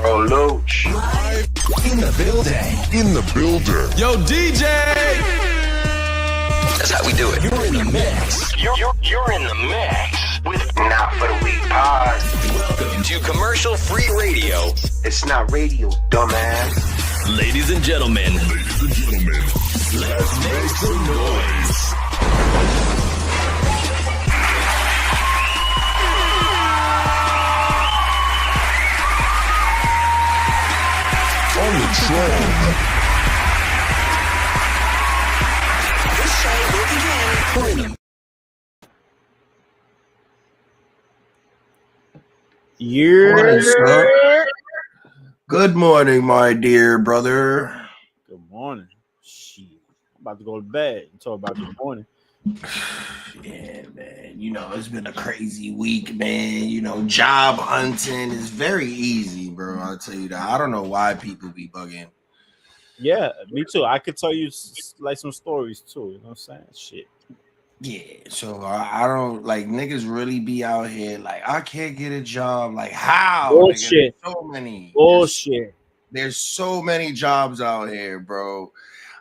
Bro, Looch. Live in the building. In the building. Yo, DJ! That's how we do it. You're in the mix. You're in the mix with Not For The Weak Pod. Welcome to commercial-free radio. It's not radio, dumbass. Ladies and gentlemen. Let's make some noise. On the track. This show will begin. Morning, sir. Good morning, my dear brother. Good morning. Shit. I'm about to go to bed and talk about good morning. Yeah, man. You know, it's been a crazy week, man. You know, job hunting is very easy, bro. I'll tell you that. I don't know why people be bugging. Yeah, me too. I could tell you like some stories too. You know what I'm saying? Shit. Yeah, so I don't like niggas really be out here like I can't get a job. Like how? Bullshit. Nigga, so many. Bullshit. There's so many jobs out here, bro.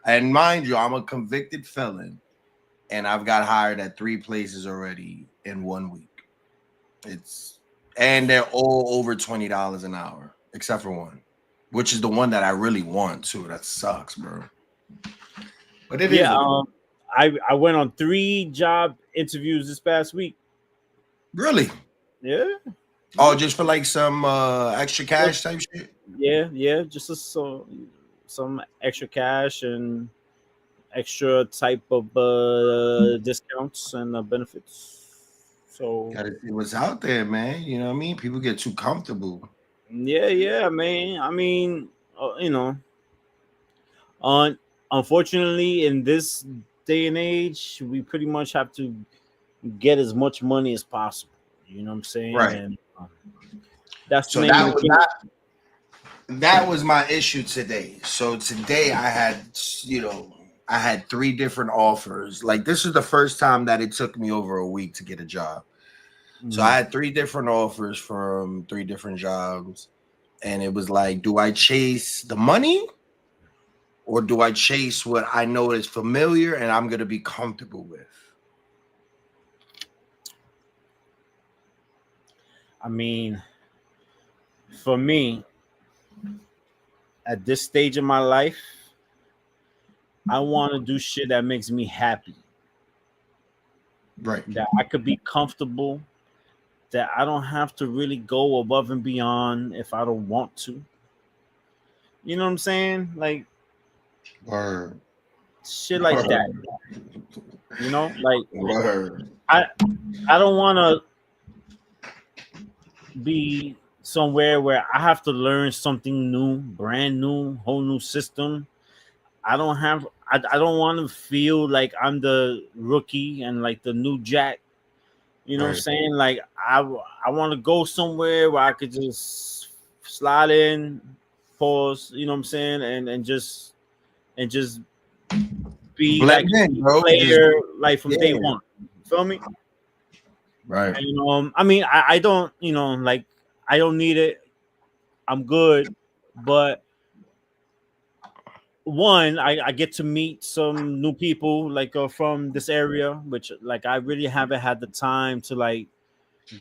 And mind you, I'm a convicted felon, and I've got hired at 3 places already in 1 week. And they're all over $20 an hour, except for one, which is the one that I really want too. That sucks, bro. But it is. I went on 3 job interviews this past week. Really? Yeah. Oh, just for like some extra cash type shit? Yeah. Just some extra cash and extra type of discounts and benefits. So Gotta see what's out there, man. You know what I mean? People get too comfortable. yeah, man. I mean, you know, unfortunately, in this day and age, we pretty much have to get as much money as possible. You know what I'm saying? Right. And that's So the name of the game. that was my issue today. So today I had 3 different offers. Like this is the first time that it took me over a week to get a job. So I had 3 different offers from 3 different jobs. And it was like, do I chase the money? Or do I chase what I know is familiar and I'm going to be comfortable with? I mean, for me, at this stage of my life, I want to do shit that makes me happy. Right. That I could be comfortable, that I don't have to really go above and beyond if I don't want to. You know what I'm saying? Like, Word. shit like Word. that. You know, like Word. I don't want to be somewhere where I have to learn something new, brand new, whole new system. I don't want to feel like I'm the rookie and like the new jack. You know what I'm saying? Like I want to go somewhere where I could just slide in, pause, you know what I'm saying, and just be Blend like in, bro. player like from day one. Feel me? Right. And, I mean, I don't, like I don't need it. I'm good, but one, I get to meet some new people like from this area, which like I really haven't had the time to like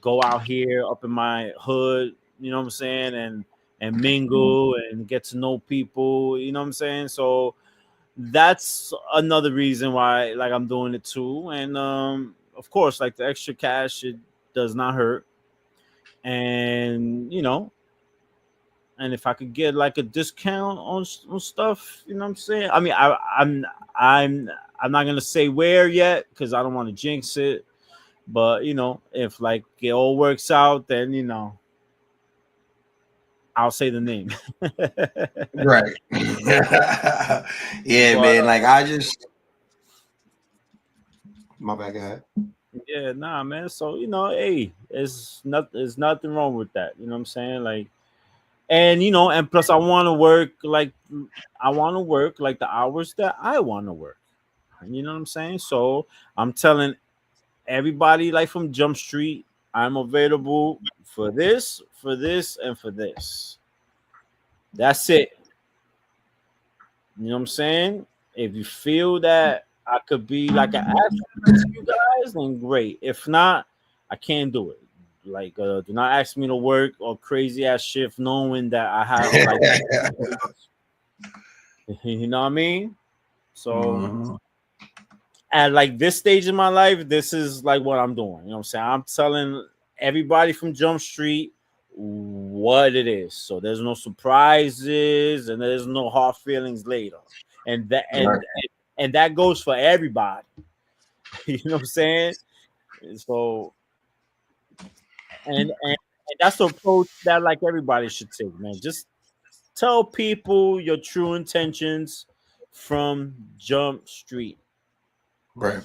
go out here up in my hood, you know what I'm saying, and mingle and get to know people, you know what I'm saying. So that's another reason why like I'm doing it too. And of course, like the extra cash, it does not hurt. And and if I could get like a discount on stuff, you know what I'm saying? I mean, I'm not gonna say where yet because I don't want to jinx it. But if like it all works out, then I'll say the name. Right. Yeah, But, man. Like I just my bad, go ahead. yeah, nah, man. So hey, there's nothing wrong with that. You know what I'm saying? Like, and and plus I want to work like the hours that I want to work. You know what I'm saying? So I'm telling everybody like from Jump Street, I'm available for this, and for this. That's it. You know what I'm saying? If you feel that I could be like an asset to you guys, then great. If not, I can't do it. Like, do not ask me to work or crazy ass shift, knowing that I have like, you know what I mean. So Mhm. at like this stage in my life, this is like what I'm doing. You know what I'm saying? I'm telling everybody from Jump Street what it is. So there's no surprises and there's no hard feelings later. And that and that goes for everybody. You know what I'm saying? So and that's the approach that like everybody should take, man. Just tell people your true intentions from Jump Street. Right.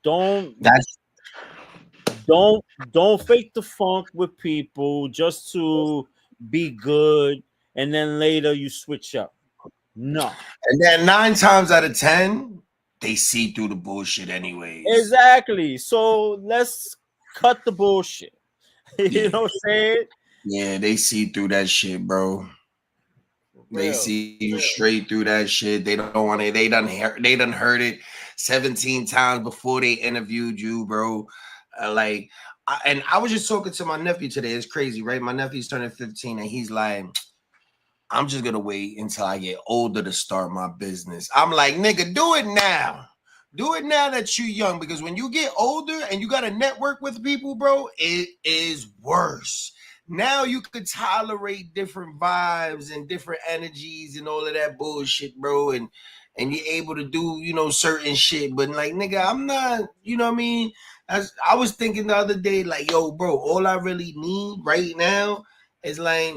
Don't That's don't don't fake the funk with people just to be good and then later you switch up. No. and then 9 times out of 10, they see through the bullshit anyways. Exactly. So let's cut the bullshit. You know what I'm saying? Yeah, they see through that shit, bro. They Real. see you straight through that shit. They don't want it. They done heard it 17 times before they interviewed you, bro. And I was just talking to my nephew today. It's crazy, right? My nephew's turning 15, and he's like, I'm just gonna wait until I get older to start my business. I'm like, nigga, do it now. Do it now that you're young, because when you get older and you gotta network with people, bro, it is worse. Now you could tolerate different vibes and different energies and all of that bullshit, bro, and you're able to do, certain shit. But like, nigga, I'm not, you know what I mean? As I was thinking the other day, like, yo, bro, all I really need right now is like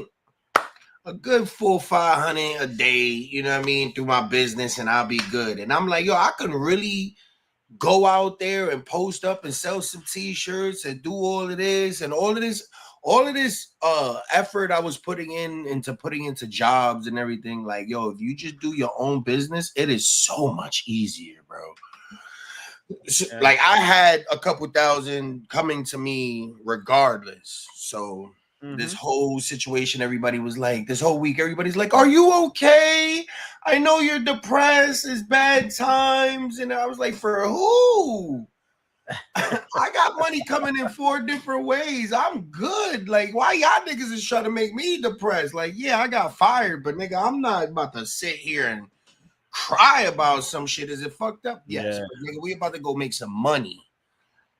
a good 400-500 a day, you know what I mean, through my business, and I'll be good. And I'm like, yo, I can really go out there and post up and sell some t-shirts and do all of this and all of this effort I was putting into jobs and everything. Like, yo, if you just do your own business, it is so much easier, bro. So, like, I had a couple thousand coming to me regardless. So this whole situation, everybody was like, this whole week, everybody's like, are you okay? I know you're depressed. It's bad times. And I was like, for who? I got money coming in 4 different ways. I'm good. Like, why y'all niggas is trying to make me depressed? Like, yeah, I got fired, but nigga, I'm not about to sit here and cry about some shit. Is it fucked up? Yes. Yeah. But nigga, we about to go make some money.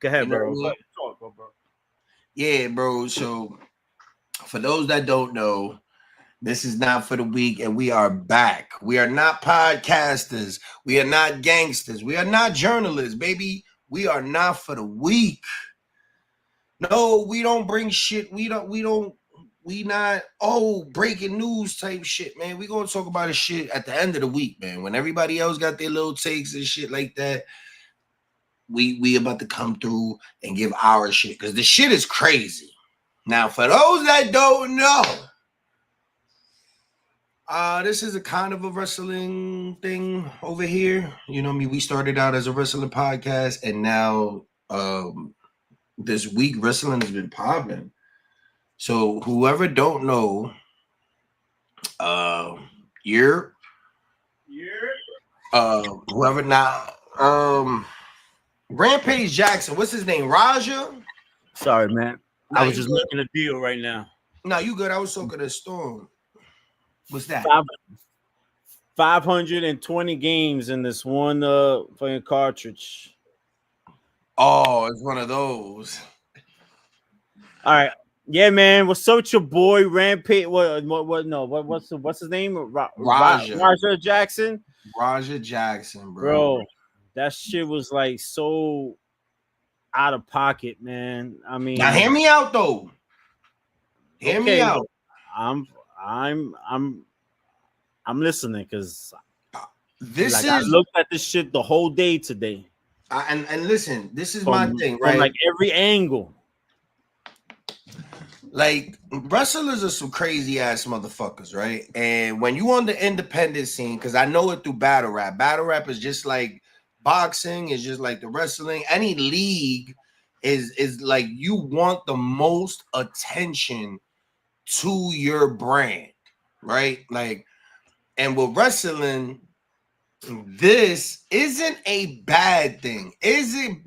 Go ahead, You know bro. what I mean? Talk, bro. Yeah, bro. So for those that don't know, this is Not for the Week, and we are back. We are not podcasters. We are not gangsters. We are not journalists, baby. We are not for the week. No, we don't bring shit. We not breaking news type shit, man. We gonna talk about the shit at the end of the week, man. When everybody else got their little takes and shit like that, we about to come through and give our shit, because the shit is crazy. Now, for those that don't know, this is a kind of a wrestling thing over here. You know what I mean? We started out as a wrestling podcast, and now this week wrestling has been popping. So whoever don't know, whoever not, Rampage Jackson, what's his name? Raja? Sorry, man. No, I was you just good. making a deal right now. No, you good. I was talking to Storm. What's that? 520 games in this one fucking cartridge. Oh, it's one of those. All right. Yeah, man. What's up with your boy Rampage? What's his name? Raja. Raja Jackson. Raja Jackson, Bro, that shit was like so out of pocket, man. I mean, now hear me out though. Hear me out. I'm listening, because I looked at this shit the whole day today. And listen, this is my thing, right? From like every angle. Like, wrestlers are some crazy ass motherfuckers, right? And when you on the independent scene, because I know it through battle rap. Battle rap is just like boxing, is just like the wrestling. Any league is like, you want the most attention to your brand. right? Like, and with wrestling, this isn't a bad thing. Is it?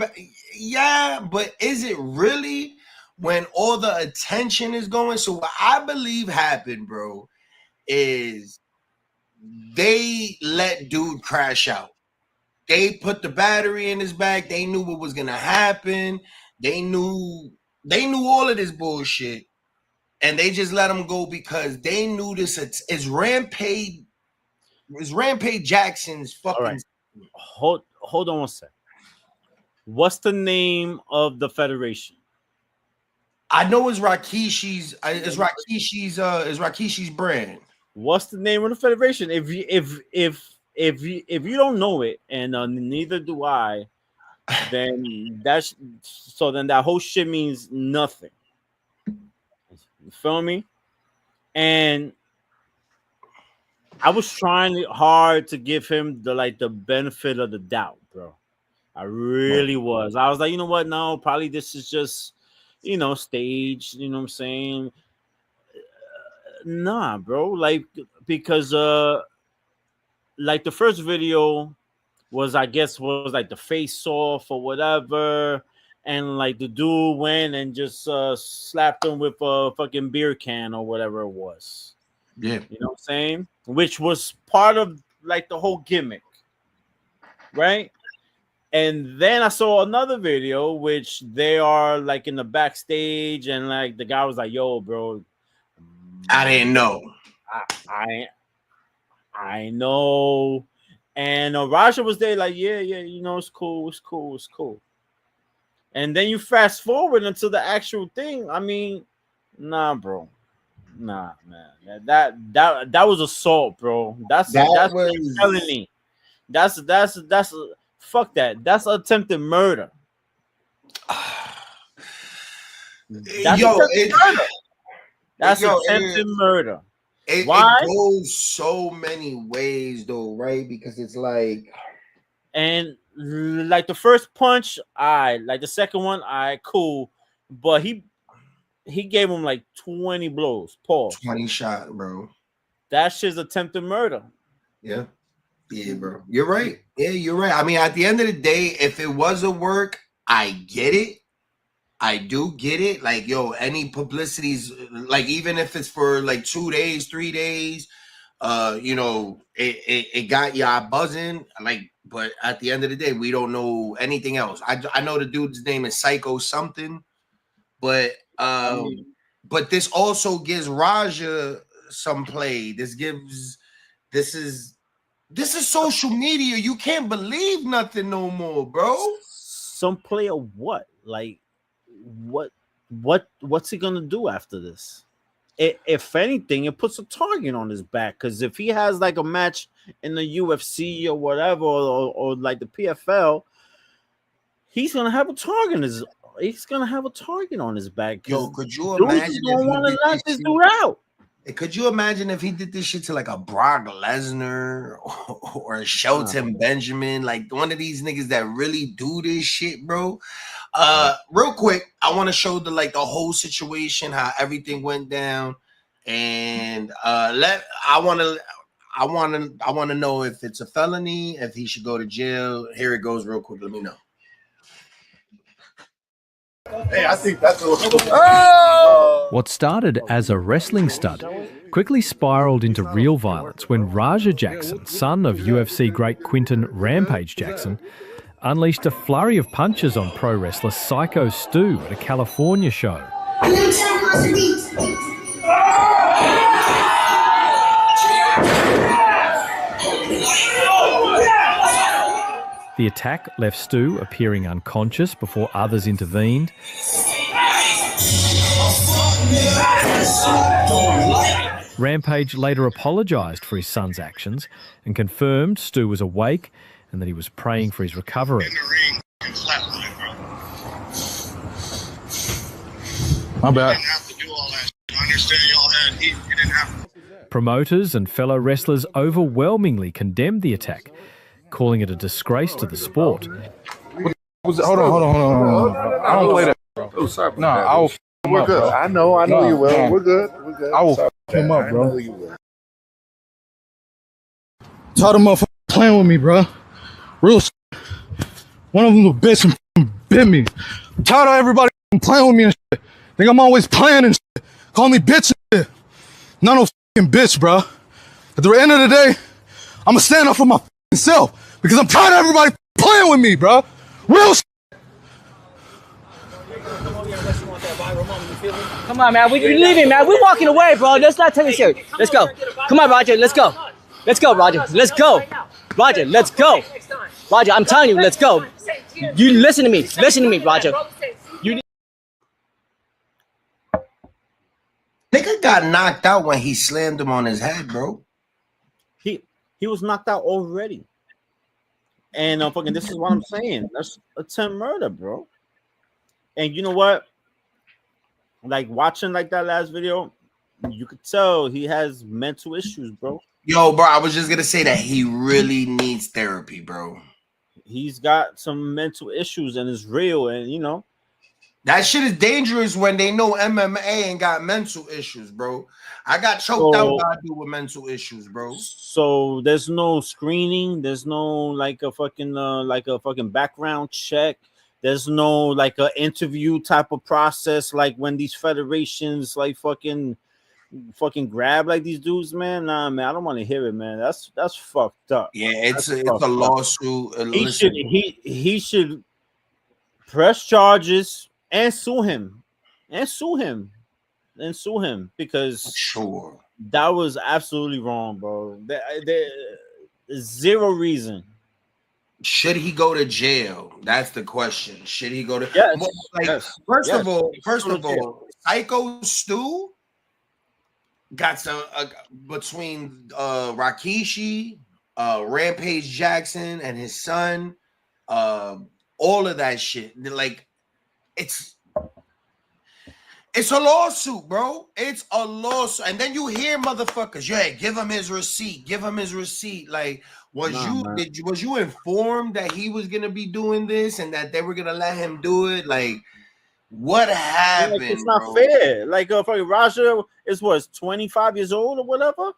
Yeah, but is it really when all the attention is going? So what I believe happened, bro, is they let dude crash out. They put the battery in his back. They knew what was gonna happen. They knew all of this bullshit, and they just let him go because they knew this is Rampage. Is Rampage Jackson's fucking? All right. Hold on one sec. What's the name of the federation? I know it's Rikishi's. It's Rikishi's brand. What's the name of the federation? If you don't know it, and neither do I, then that whole shit means nothing. You feel me? And I was trying hard to give him the benefit of the doubt, bro. I really was. I was like, you know what? No, probably this is just, staged. You know what I'm saying? Nah, bro. Because the first video was like the face off or whatever, and like the dude went and just slapped him with a fucking beer can or whatever it was. Yeah, you know what I'm saying? Which was part of like the whole gimmick, right? And then I saw another video which they are like in the backstage, and like the guy was like, "Yo, bro, I didn't know. I know." And Raja was there, like, yeah, it's cool. And then you fast forward until the actual thing. I mean, nah, bro. Nah, man. That was assault, bro. That's felony. That's fuck that. That's attempted murder. That's attempted murder. It goes so many ways, though, right? Because it's like, and like the first punch, like the second one, cool, but he gave him like 20 blows. Pause. 20 shot, bro. That shit's attempted murder. Yeah, bro. You're right. Yeah, you're right. I mean, at the end of the day, if it was a work, I get it. I do get it. Like, yo, any publicities, like even if it's for like 2 days, 3 days, it got y'all buzzing. Like, but at the end of the day, we don't know anything else. I know the dude's name is Psycho something, but this also gives Raja some play. This is social media. You can't believe nothing no more, bro. Some play of what? Like, what's he gonna do after this? If anything, it puts a target on his back, because if he has like a match in the UFC or whatever, or like the PFL, he's gonna have a target on his back. Yo, could you imagine if he want to knock this dude out? Could you imagine if he did this shit to like a Brock Lesnar or a Shelton Benjamin, like one of these niggas that really do this shit, bro? Real quick, I want to show the whole situation, how everything went down, and I want to know if it's a felony, if he should go to jail. Here it goes, real quick. Let me know. Hey, I think that's What started as a wrestling stunt quickly spiraled into real violence when Raja Jackson, son of UFC great Quinton Rampage Jackson, unleashed a flurry of punches on pro wrestler Psycho Stu at a California show. The attack left Stu appearing unconscious before others intervened. Rampage later apologised for his son's actions and confirmed Stu was awake and that he was praying for his recovery. My bad. Promoters and fellow wrestlers overwhelmingly condemned the attack, calling it a disgrace to the sport. Hold on. I don't play that, bro. Oh, sorry. No, I will. We're good. I know you will. We're good. I will him up, bro. tired of motherfuckers playing with me, bro. Real shit. One of them a bitch and bit me. I'm tired of everybody playing with me and shit. Think I'm always playing and shit. Call me bitch and shit. Not no fucking bitch, bro. At the end of the day, I'ma stand up for my self because I'm tired of everybody playing with me, bro. Real shit. Come on, man. We leaving, man. We're walking away, bro. Let's not take it serious. Let's go. Come on, Roger. Let's go. Let's go, Roger. Let's go. Roger, let's go. Roger, I'm telling you, let's go. You listen to me. Listen to me, Roger. Nigga got knocked out when he slammed him on his head, bro. He was knocked out already. And fucking, this is what I'm saying. That's attempt murder, bro. And you know what? Like watching like that last video, you could tell he has mental issues, bro. Yo, bro, I was just gonna say that he really needs therapy, bro. He's got some mental issues and it's real, and you know that shit is dangerous when they know MMA ain't got mental issues, bro. I got choked out by a dude with mental issues, bro. So there's no screening, there's no like a fucking background check. There's no like a interview type of process like when these federations like fucking grab like these dudes, man. Nah, man, I don't want to hear it, man. That's fucked up. Yeah, it's a lawsuit. He should press charges and sue him because sure that was absolutely wrong, bro. There's zero reason. Should he go to jail? That's the question. Should he go to yes, like yes, first yes. of all, Psycho Stu got some between Rikishi, Rampage Jackson, and his son, all of that shit. Like, it's a lawsuit, bro. It's a lawsuit, and then you hear motherfuckers, yeah, give him his receipt. Give him his receipt. Like, was you informed that he was gonna be doing this and that they were gonna let him do it? Like, what happened? Like, it's not fair. Like, fucking Raja is what, 25 years old or whatever.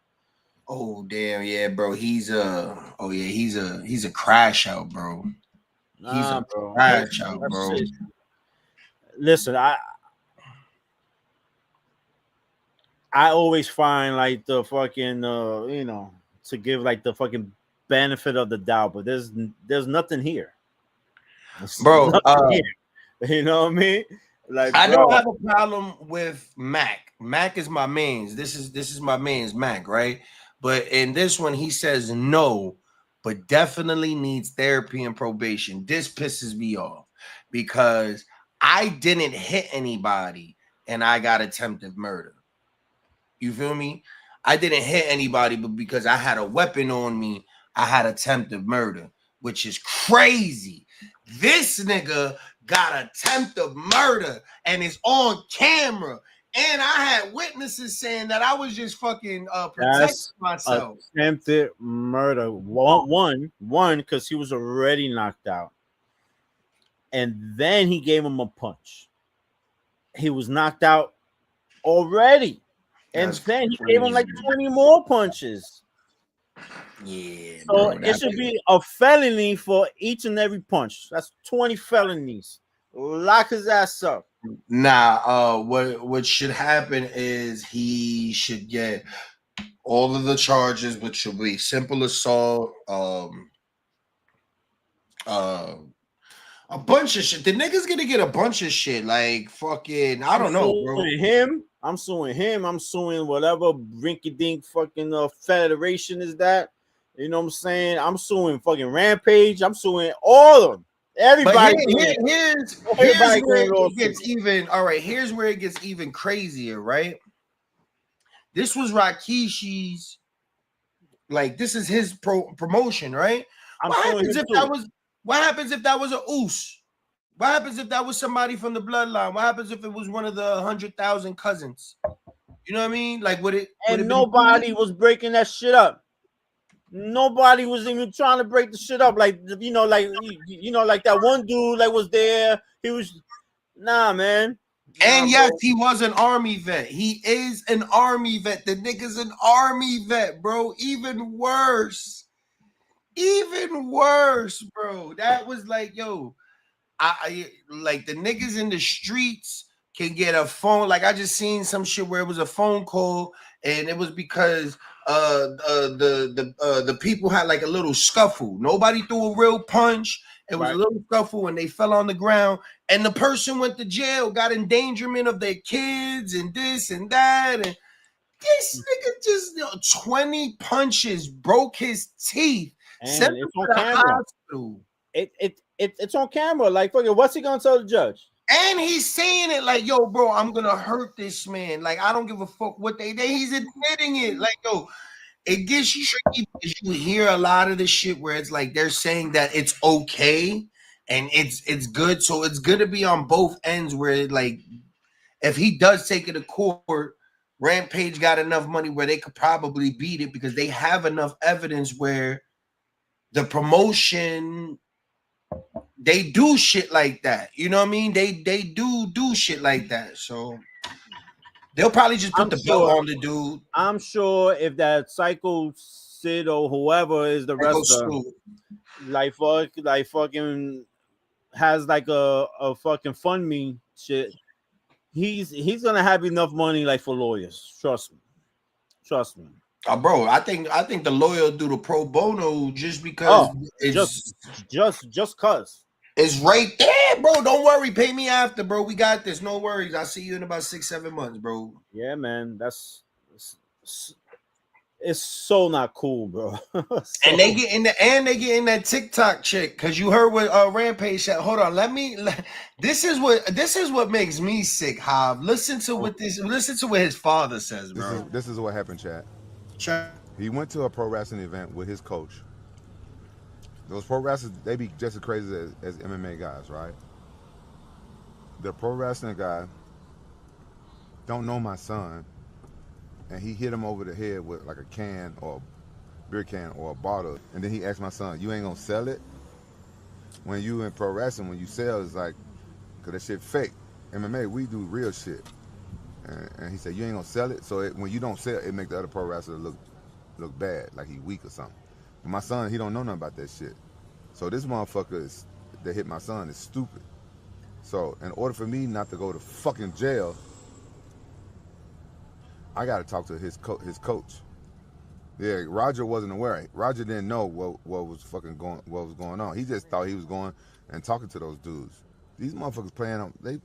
Oh damn, yeah, bro. He's a crash out, bro. He's a crash out, bro. Listen, I always find like the fucking to give like the fucking benefit of the doubt, but there's nothing here, bro. Here. You know what I mean? Like, I don't have a problem with Mac. Mac is my man's. This is my man's Mac, right? But in this one, he says no, but definitely needs therapy and probation. This pisses me off because I didn't hit anybody and I got attempted murder. You feel me? I didn't hit anybody, but because I had a weapon on me, I had attempted murder, which is crazy. This nigga got attempted murder and is on camera. And I had witnesses saying that I was just fucking protecting myself. Attempted murder. One, because he was already knocked out. And then he gave him a punch. He was knocked out already. And then he gave him like 20 more punches. Yeah. So it should be a felony for each and every punch. That's 20 felonies. Lock his ass up. Nah, what should happen is he should get all of the charges, which should be simple assault, a bunch of shit. The nigga's gonna get a bunch of shit, like fucking, I don't know, bro. I'm suing him. I'm suing whatever rinky-dink fucking federation is that. You know what I'm saying? I'm suing fucking Rampage. I'm suing all of them. Everybody. Here's where it gets even. All right, here's where it gets even crazier, right? This was Rikishi's, like, this is his promotion, right? What happens if that was a Oos? What happens if that was somebody from the bloodline? What happens if it was one of the 100,000 cousins? You know what I mean? Like, would it? And nobody was breaking that shit up. Nobody was even trying to break the shit up. Like, like that one dude that was there. He was, nah, man. And yes, he was an army vet. He is an army vet. The nigga's an army vet, bro. Even worse. Even worse, bro. That was like, yo, I like the niggas in the streets can get a phone. Like I just seen some shit where it was a phone call, and it was because the people had like a little scuffle. Nobody threw a real punch. It was a little scuffle, and they fell on the ground. And the person went to jail, got endangerment of their kids, and this and that. And this nigga just 20 punches, broke his teeth. Sent him to the hospital. It's on camera. Like, fucking, what's he gonna tell the judge? And he's saying it like, yo, bro, I'm gonna hurt this man. Like, I don't give a fuck what he's admitting it. Like, yo, it gets tricky because you hear a lot of the shit where it's like they're saying that it's okay and it's good. So it's good to be on both ends where like if he does take it to court, Rampage got enough money where they could probably beat it because they have enough evidence where the promotion, they do shit like that. You know what I mean? They do shit like that. So they'll probably just put the belt on the dude. I'm sure if that Psycho Sid or whoever is the wrestler, like fucking has like a fucking fund me shit, he's gonna have enough money like for lawyers. Trust me. Bro, I think the lawyer will do the pro bono just because it's just cause it's right there, bro. Don't worry, pay me after, bro. We got this. No worries. I'll see you in about 6-7 months, bro. Yeah, man. It's so not cool, bro. And they get in that TikTok chick because you heard what Rampage said. Hold on, this is what makes me sick, Hob. Listen to what his father says, bro. This is what happened, Chad. He went to a pro wrestling event with his coach. Those pro wrestlers, they be just as crazy as MMA guys, right? The pro wrestling guy don't know my son, and he hit him over the head with like a can or a beer can or a bottle. And then he asked my son, "You ain't gonna sell it?" When you in pro wrestling, when you sell, it's like, cause that shit fake. MMA, we do real shit. And he said, "You ain't gonna sell it." So when you don't sell, it make the other pro wrestler look bad, like he weak or something. And my son, he don't know nothing about that shit. So this motherfucker that hit my son is stupid. So in order for me not to go to fucking jail, I got to talk to his coach. Yeah, Roger wasn't aware. Roger didn't know what was going on. He just thought he was going and talking to those dudes. These motherfuckers playing on, they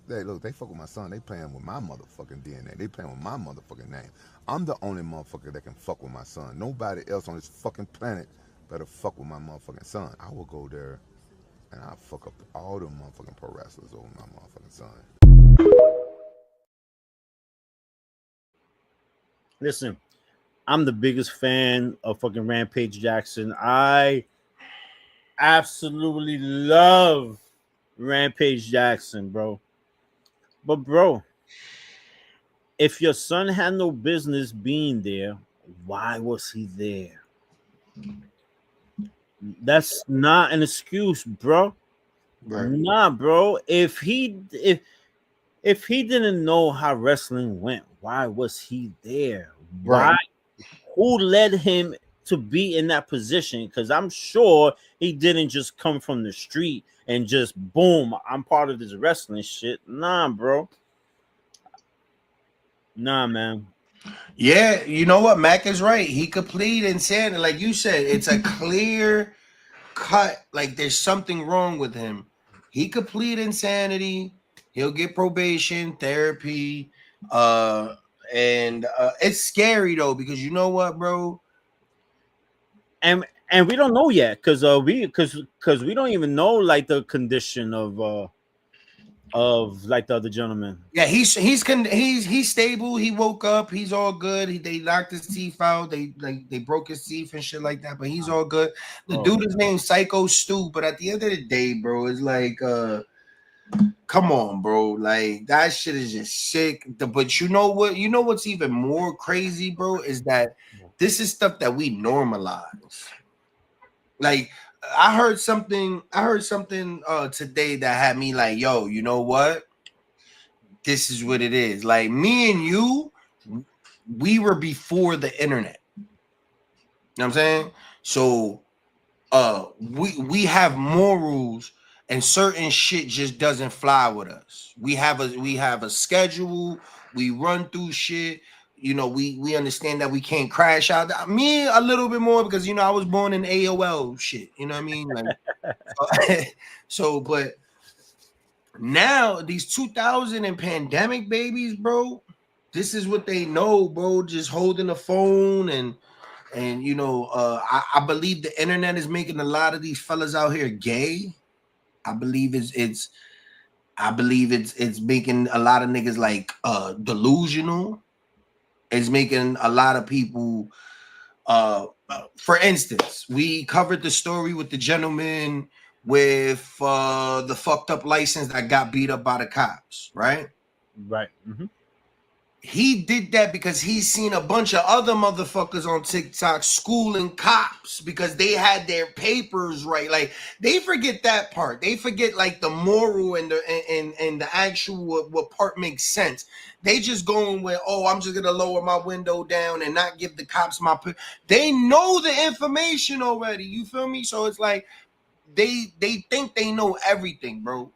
fuck with my son. They playing with my motherfucking DNA. They playing with my motherfucking name. I'm the only motherfucker that can fuck with my son. Nobody else on this fucking planet better fuck with my motherfucking son. I will go there and I'll fuck up all the motherfucking pro wrestlers over my motherfucking son. Listen, I'm the biggest fan of fucking Rampage Jackson. I absolutely love Rampage Jackson, bro. But bro, if your son had no business being there, why was he there? That's not an excuse, bro. Right. Nah, bro. If he didn't know how wrestling went, why was he there? Right. Why? Who led him to be in that position? Because I'm sure he didn't just come from the street and just boom, I'm part of this wrestling shit. Nah, bro. Nah, man. Yeah, you know what? Mac is right. He could plead insanity. Like you said, it's a clear cut. Like there's something wrong with him. He could plead insanity. He'll get probation, therapy. And it's scary though, because you know what, bro? And we don't know yet, because we don't even know like the condition of like the other gentleman. Yeah, he's stable. He woke up. He's all good. They knocked his teeth out. They broke his teeth and shit like that. But he's all good. The dude is named Psycho Stu. But at the end of the day, bro, it's like, come on, bro. Like that shit is just sick. But you know what? You know what's even more crazy, bro, is that this is stuff that we normalize. Like I heard something today that had me like, yo, you know what? This is what it is. Like me and you, we were before the internet. You know what I'm saying? So we have morals, and certain shit just doesn't fly with us. We have a schedule. We run through shit. You know, we understand that we can't crash out. Me a little bit more because I was born in AOL shit. You know what I mean? Like, so, but now these 2000 and pandemic babies, bro, this is what they know, bro. Just holding the phone and I believe the internet is making a lot of these fellas out here gay. I believe it's making a lot of niggas like delusional. It's making a lot of people for instance, we covered the story with the gentleman with the fucked up license that got beat up by the cops, right? Right. Mm-hmm. He did that because he's seen a bunch of other motherfuckers on TikTok schooling cops because they had their papers right. Like, they forget that part. They forget like the moral and the actual what part makes sense. They just going with, oh, I'm just gonna lower my window down and not give the cops my. They know the information already. You feel me? So it's like they think they know everything, bro.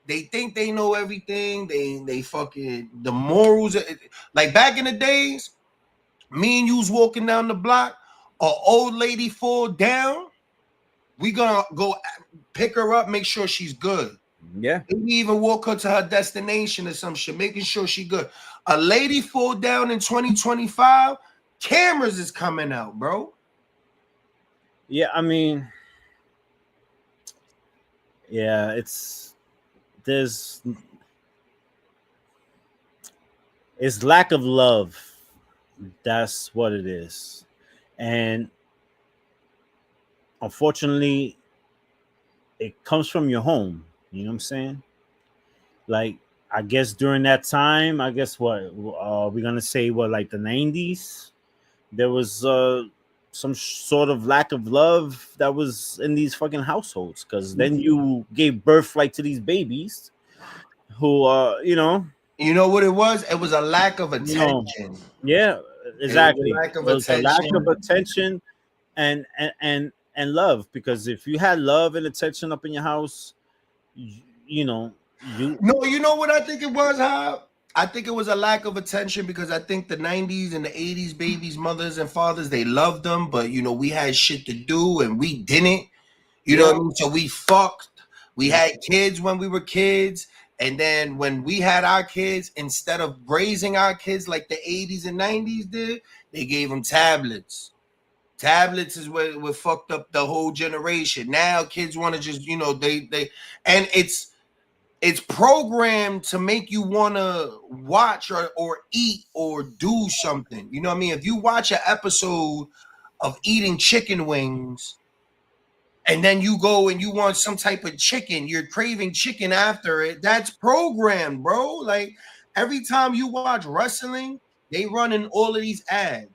They think they know everything. They fucking the morals. Like back in the days, me and you's walking down the block, an old lady fall down. We gonna go pick her up, make sure she's good. Yeah. Maybe even walk her to her destination or some shit, making sure she good. A lady fall down in 2025, cameras is coming out, bro. Yeah, I mean, yeah, it's lack of love. That's what it is. And unfortunately, it comes from your home. You know what I'm saying? Like, I guess during that time, I guess what we're gonna say, what, like the 90s, there was some sort of lack of love that was in these fucking households, because then you gave birth like to these babies who You know what it was? It was a lack of attention. Yeah, exactly. Lack of It was a lack attention. of attention and love, because if you had love and attention up in your house, you know what I think it was, how I think it was a lack of attention, because I think the 90s and the 80s babies, mothers and fathers, they loved them, but we had shit to do and we didn't. You know what I mean? So we fucked. We had kids when we were kids. And then when we had our kids, instead of raising our kids like the 80s and 90s did, they gave them tablets. Tablets is what fucked up the whole generation. Now kids want to just, they and it's programmed to make you want to watch or eat or do something. You know what I mean? If you watch an episode of eating chicken wings, and then you go and you want some type of chicken, you're craving chicken after it, that's programmed, bro. Like, every time you watch wrestling, they running all of these ads.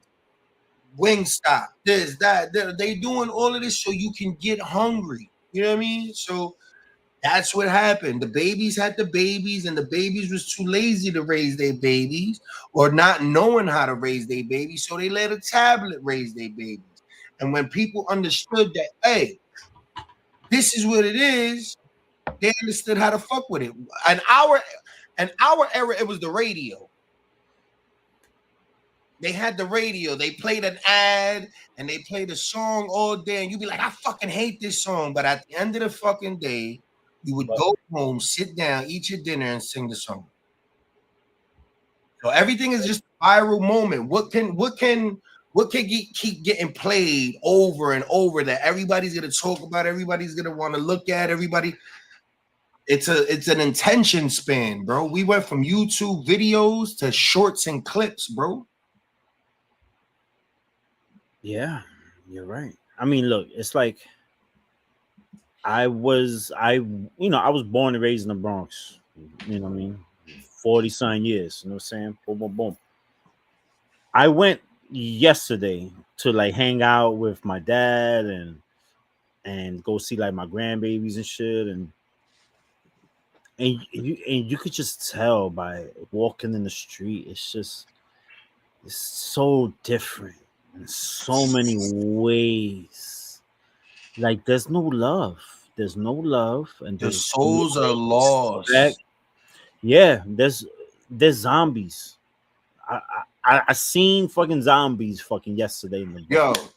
Wingstop, this, that, they doing all of this so you can get hungry. You know what I mean? So that's what happened. The babies had the babies, and the babies was too lazy to raise their babies or not knowing how to raise their babies, so they let a tablet raise their babies. And when people understood that, hey, this is what it is, they understood how to fuck with it. An hour era, it was the radio. They had the radio. They played an ad and they played a song all day, and you'd be like, I fucking hate this song. But at the end of the fucking day, you would go home, sit down, eat your dinner, and sing the song. So everything is just a viral moment. What can keep getting played over and over that everybody's gonna talk about, everybody's gonna want to look at, everybody? It's an attention span, bro. We went from YouTube videos to shorts and clips, bro. Yeah, you're right. I mean, look, it's like I was born and raised in the Bronx. You know what I mean? 40-some years. You know what I'm saying? Boom, boom, boom. I went yesterday to like hang out with my dad and go see like my grandbabies and shit, and you could just tell by walking in the street, it's so different in so many ways. Like there's no love. There's no love, and The there's no souls are respect. lost. Yeah, there's zombies. I seen fucking zombies fucking yesterday in the Yo, book.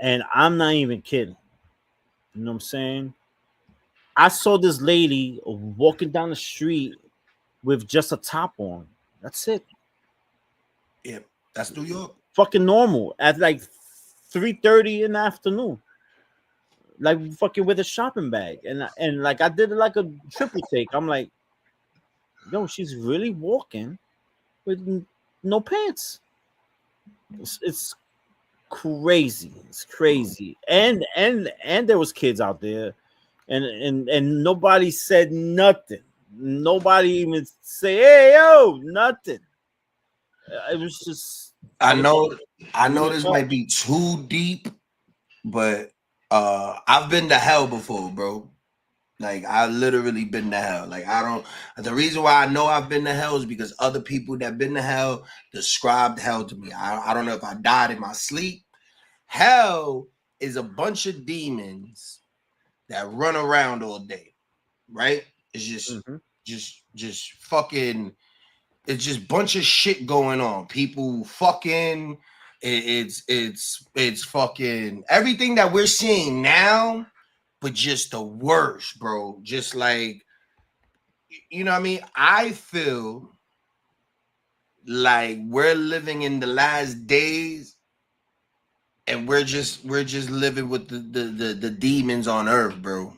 And I'm not even kidding. You know what I'm saying? I saw this lady walking down the street with just a top on. That's it. yeah, that's New York. Fucking normal at like 3:30 in the afternoon. Like fucking with a shopping bag. And like I did like a triple take. I'm like, yo, she's really walking with no pants. It's crazy. It's crazy. And there was kids out there, and nobody said nothing. Nobody even say, "Hey, yo," nothing. It was just. I know this might be too deep, but I've been to hell before, bro. Like I literally been to hell. Like I don't. The reason why I know I've been to hell is because other people that been to hell described hell to me. I don't know if I died in my sleep. Hell is a bunch of demons that run around all day, right? It's just fucking. It's just bunch of shit going on. People fucking. It's fucking everything that we're seeing now, but just the worst, bro. Just like, you know what I mean? I feel like we're living in the last days, and we're just living with the demons on earth, bro.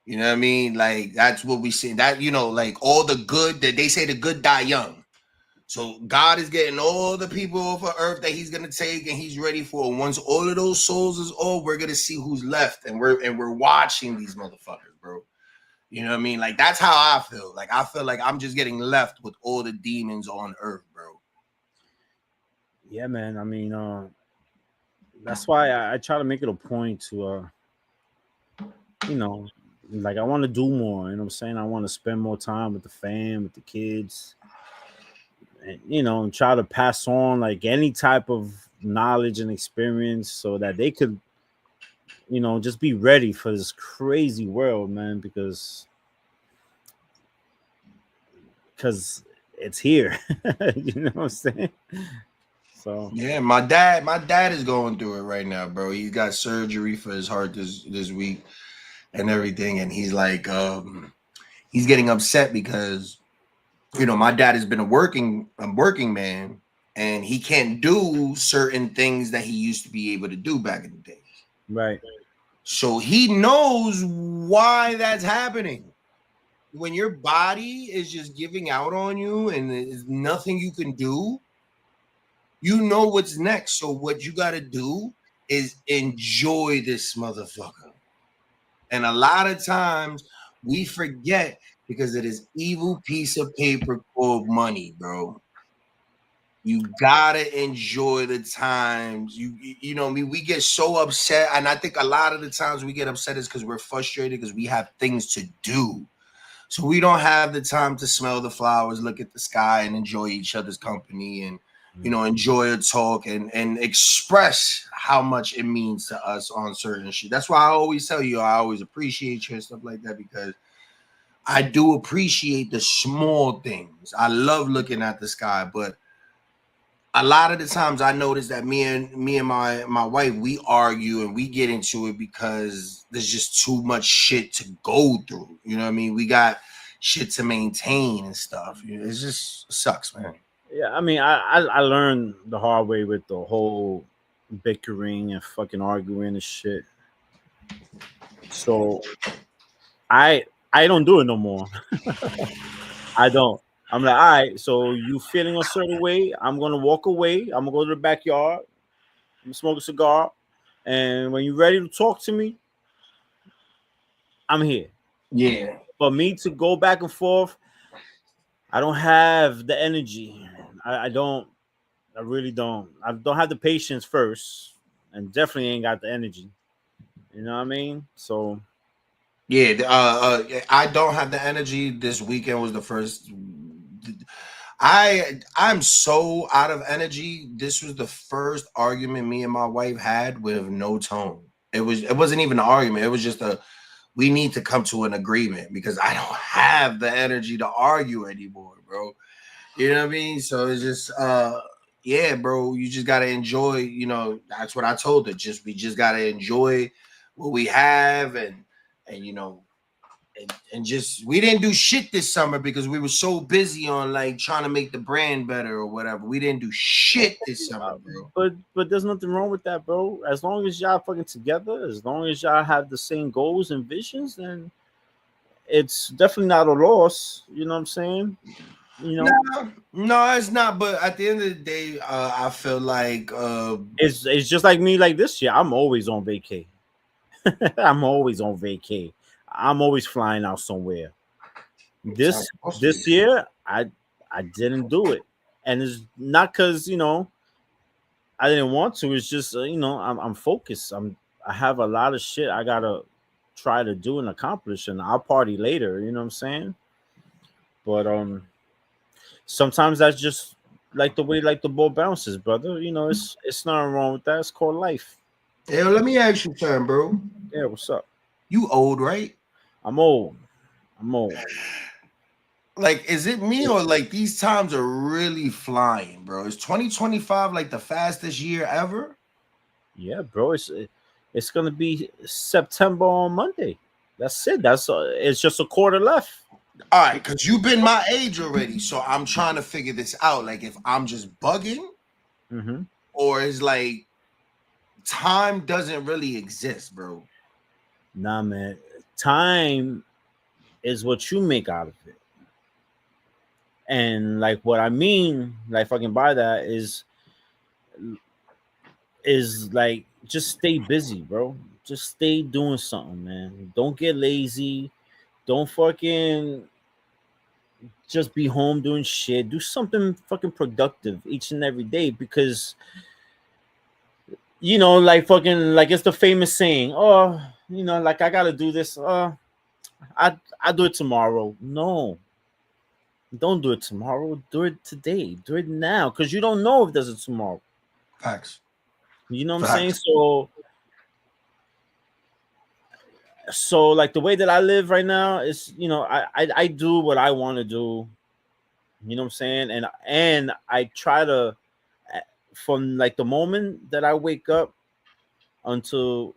You know what I mean? Like that's what we see. That, you know, like all the good that they say the good die young. So God is getting all the people off of earth that he's gonna take, and he's ready for. Once all of those souls is all, we're gonna see who's left, and we're watching these motherfuckers, bro. You know what I mean? Like that's how I feel. Like I feel like I'm just getting left with all the demons on earth, bro. Yeah, man. I mean, that's why I try to make it a point to, you know, like I want to do more. You know what I'm saying? I want to spend more time with the fam, with the kids, and you know, and try to pass on like any type of knowledge and experience so that they could, you know, just be ready for this crazy world, man. Because it's here. You know what I'm saying? So yeah, my dad is going through it right now, bro. He's got surgery for his heart this week and everything, and he's like he's getting upset because, you know, my dad has been a working man, and he can't do certain things that he used to be able to do back in the day. right. So he knows why that's happening. When your body is just giving out on you and there's nothing you can do, you know what's next. So what you got to do is enjoy this motherfucker. And a lot of times we forget because of this evil piece of paper called money, bro. You gotta enjoy the times. You know what I mean? We get so upset, and I think a lot of the times we get upset is because we're frustrated because we have things to do. So we don't have the time to smell the flowers, look at the sky, and enjoy each other's company, and you know, enjoy a talk and express how much it means to us on certain shit. That's why I always tell you I always appreciate you and stuff like that, because I do appreciate the small things. I love looking at the sky, but a lot of the times I notice that me and my wife, we argue and we get into it because there's just too much shit to go through. You know what I mean? We got shit to maintain and stuff. It just sucks, man. Yeah, I mean, I learned the hard way with the whole bickering and fucking arguing and shit. So I don't do it no more. I don't. I'm like, all right, so you feeling a certain way? I'm gonna walk away. I'm gonna go to the backyard. I'm gonna smoke a cigar, and when you're ready to talk to me, I'm here. Yeah. For me to go back and forth, I don't have the energy. I don't. I really don't. I don't have the patience first, and definitely ain't got the energy. You know what I mean? So Yeah, I don't have the energy. This weekend was the first. I'm so out of energy. This was the first argument me and my wife had with no tone. It wasn't even an argument. It was just we need to come to an agreement because I don't have the energy to argue anymore, bro. You know what I mean? So it's just yeah, bro, you just gotta enjoy, you know, that's what I told her. We just gotta enjoy what we have and you know, and just we didn't do shit this summer because we were so busy on like trying to make the brand better or whatever. We didn't do shit this summer, bro. But there's nothing wrong with that, bro. As long as y'all fucking together, as long as y'all have the same goals and visions, then it's definitely not a loss. You know what I'm saying? You know, no, it's not. But at the end of the day, I feel like it's just like me. Like this year, I'm always on vacay. I'm always on vacay. I'm always flying out somewhere. This year, I didn't do it, and it's not because you know I didn't want to. It's just you know I'm focused. I have a lot of shit I gotta try to do and accomplish, and I'll party later. You know what I'm saying? But sometimes that's just like the way like the ball bounces, brother. You know, it's nothing wrong with that. It's called life. Yeah, let me ask you something, bro. Yeah, what's up? You old, right? I'm old. Like, is it me or like these times are really flying, bro? Is 2025 like the fastest year ever? Yeah, bro. It's gonna be September on Monday. That's it. It's just a quarter left. All right, because you've been my age already, so I'm trying to figure this out. Like, if I'm just bugging, or is like time doesn't really exist, bro. Nah, man. Time is what you make out of it. And like what I mean, like fucking by that is like just stay busy, bro. Just stay doing something, man. Don't get lazy. Don't fucking just be home doing shit. Do something fucking productive each and every day because you know, like fucking like it's the famous saying, oh, you know, like I gotta do this. I do it tomorrow. No, don't do it tomorrow. Do it today. Do it now, because you don't know if there's a tomorrow. Facts. You know what I'm saying? So like the way that I live right now is, you know, I do what I want to do. You know what I'm saying? And I try to, from like the moment that I wake up until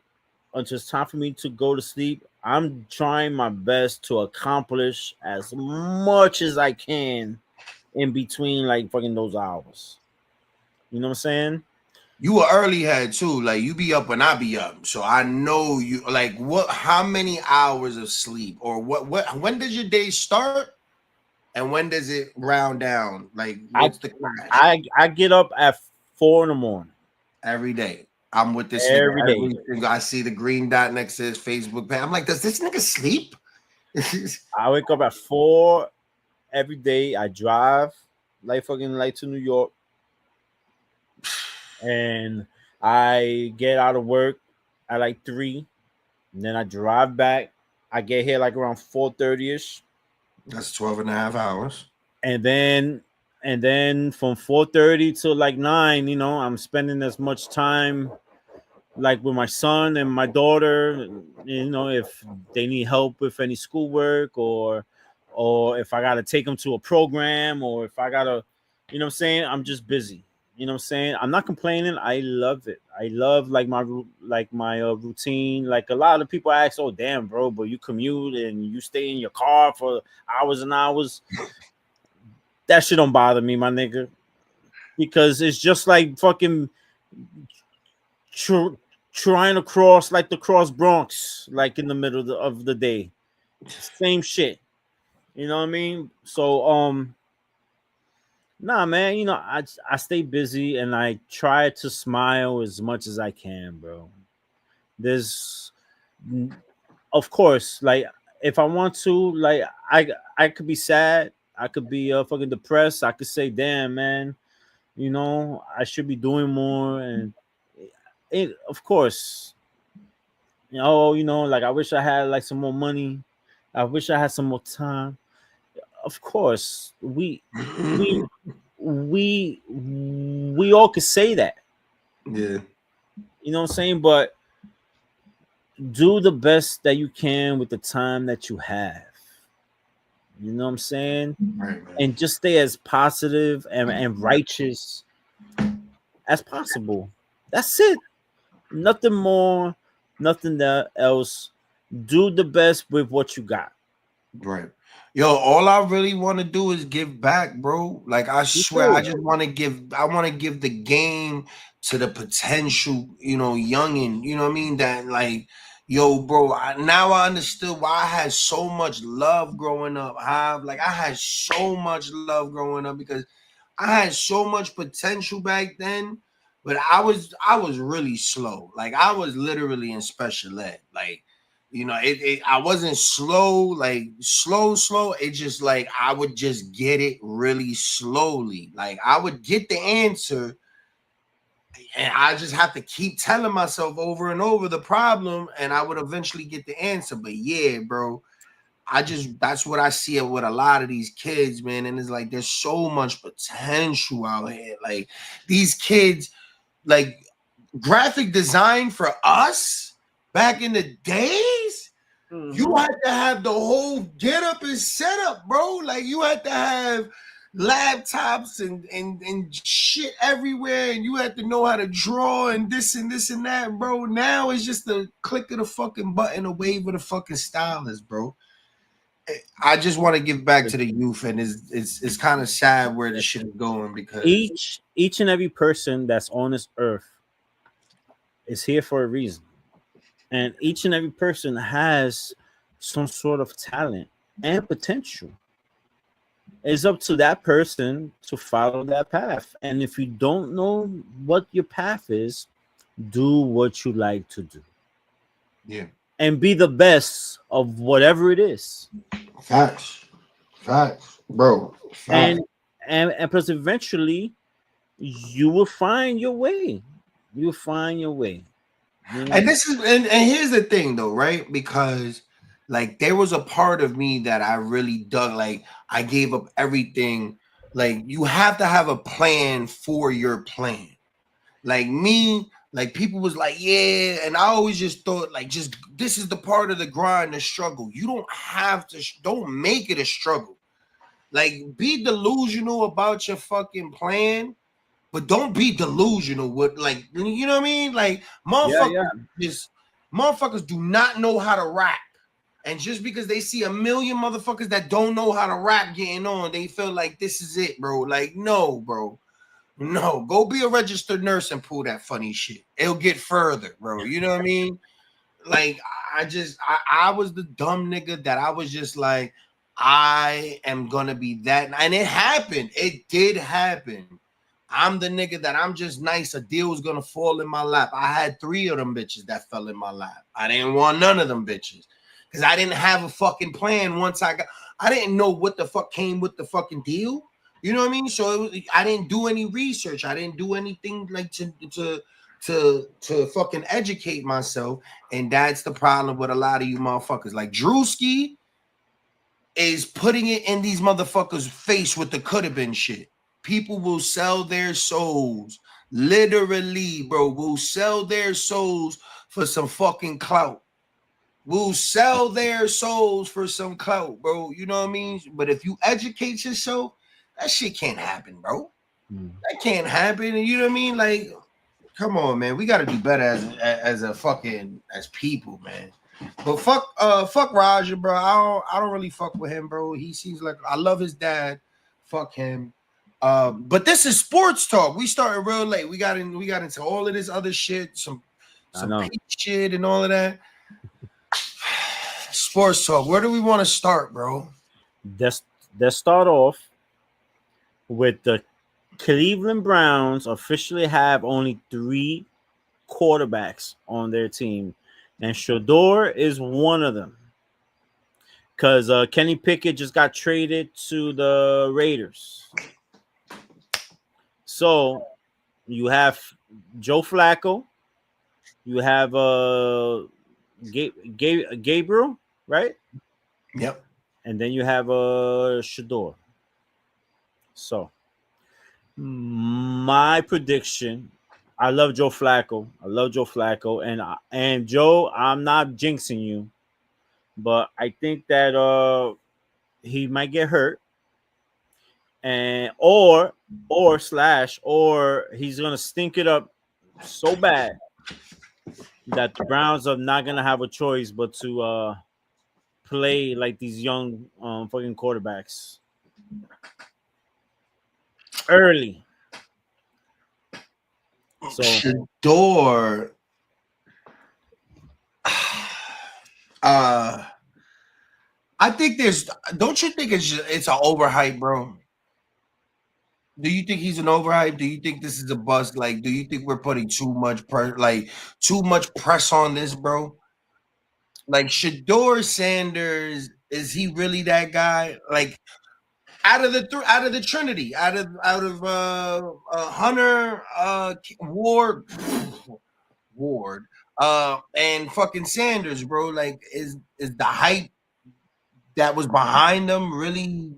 it's time for me to go to sleep, I'm trying my best to accomplish as much as I can in between like fucking those hours. You know what I'm saying? You were early head too. Like you be up when I be up. So I know you like how many hours of sleep or when does your day start and when does it round down? Like what's the crash? I get up at 4 a.m. every day. I'm with this every day. I see the green dot next to his Facebook page. I'm like, does this nigga sleep? I wake up at 4 every day. I drive like to New York. And I get out of work at like 3. And then I drive back. I get here like around 4:30ish. That's 12 and a half hours. And then from 4:30 to like 9, you know, I'm spending as much time like with my son and my daughter, you know, if they need help with any schoolwork or if I gotta take them to a program or if I gotta, you know what I'm saying? I'm just busy. You know what I'm saying? I'm not complaining. I love it. I love like my routine. Like a lot of people ask, "Oh, damn, bro, but you commute and you stay in your car for hours and hours." That shit don't bother me, my nigga, because it's just like fucking trying to cross like the cross Bronx, like in the middle of the day. Same shit. You know what I mean? So nah, man, you know, I stay busy and I try to smile as much as I can, bro. There's, of course, like if I want to, like I could be sad, I could be fucking depressed. I could say, damn, man, you know, I should be doing more, and of course, you know, like I wish I had like some more money. I wish I had some more time. Of course, we all could say that. Yeah. You know what I'm saying? But do the best that you can with the time that you have. You know what I'm saying? Right, man. And just stay as positive and righteous as possible. That's it. Nothing more, nothing else. Do the best with what you got. Right. Yo, all I really want to do is give back, bro. Like I swear, I just want to give. I want to give the game to the potential, youngin. You know what I mean? That like, yo, bro. Now I understood why I had so much love growing up. I had so much love growing up because I had so much potential back then, but I was really slow. Like I was literally in special ed. Like. I wasn't slow, like slow. It just like I would just get it really slowly. Like I would get the answer, and I just have to keep telling myself over and over the problem, and I would eventually get the answer. But yeah, bro, that's what I see with a lot of these kids, man. And it's like there's so much potential out here. Like these kids, like graphic design for us. Back in the days, you had to have the whole get up and set up, bro. Like you had to have laptops and shit everywhere, and you had to know how to draw and this and that, bro. Now it's just the click of the fucking button, a wave of the fucking stylus, bro. I just want to give back to the youth, and it's kind of sad where this shit is going because each and every person that's on this earth is here for a reason. And each and every person has some sort of talent and potential. It's up to that person to follow that path. And if you don't know what your path is, do what you like to do. Yeah. And be the best of whatever it is. Facts, bro. Facts. And plus eventually you will find your way. You'll find your way. And this is and here's the thing though, right? Because like there was a part of me that I really dug, like I gave up everything. Like you have to have a plan for your plan. Like me, like people was like, yeah, and I always just thought like just this is the part of the grind, the struggle. You don't have to don't make it a struggle. Like be delusional about your fucking plan. But don't be delusional with like you know what I mean? Like motherfuckers do not know how to rap. And just because they see a million motherfuckers that don't know how to rap getting on, they feel like this is it, bro. Like, no, bro. No, go be a registered nurse and pull that funny shit. It'll get further, bro. You know what I mean? Like, I was the dumb nigga that I was just like, I am gonna be that. And it happened. It did happen. I'm the nigga that I'm just nice. A deal was gonna fall in my lap. I had 3 of them bitches that fell in my lap. I didn't want none of them bitches because I didn't have a fucking plan. I didn't know what the fuck came with the fucking deal. You know what I mean? So I didn't do any research. I didn't do anything like to fucking educate myself. And that's the problem with a lot of you motherfuckers. Like Drewski is putting it in these motherfuckers' face with the could have been shit. People will sell their souls, literally, bro. Will sell their souls for some fucking clout. Will sell their souls for some clout, bro. You know what I mean? But if you educate yourself, that shit can't happen, bro. That can't happen. And you know what I mean? Like, come on, man. We got to do better as people, man. But fuck Roger, bro. I don't really fuck with him, bro. He seems like I love his dad. Fuck him. But this is sports talk. We started real late. We got into all of this other shit, some shit and all of that. Sports talk. Where do we want to start, bro? Let's start off with the Cleveland Browns officially have only 3 quarterbacks on their team, and Shador is one of them. Because Kenny Pickett just got traded to the Raiders. So you have Joe Flacco, you have Gabriel, right? Yep. And then you have Shador. So my prediction, I love Joe Flacco. I love Joe Flacco, and Joe, I'm not jinxing you, but I think that he might get hurt, and or he's gonna stink it up so bad that the Browns are not gonna have a choice but to play like these young fucking quarterbacks early. So Shador. I think there's. Don't you think it's an overhype, bro? Do you think he's an overhype? Do you think this is a bust? Like, do you think we're putting too much too much press on this, bro? Like Shador Sanders, is he really that guy? Like, out of the Trinity, out of Hunter, Ward, and fucking Sanders, bro. Like, is the hype that was behind them really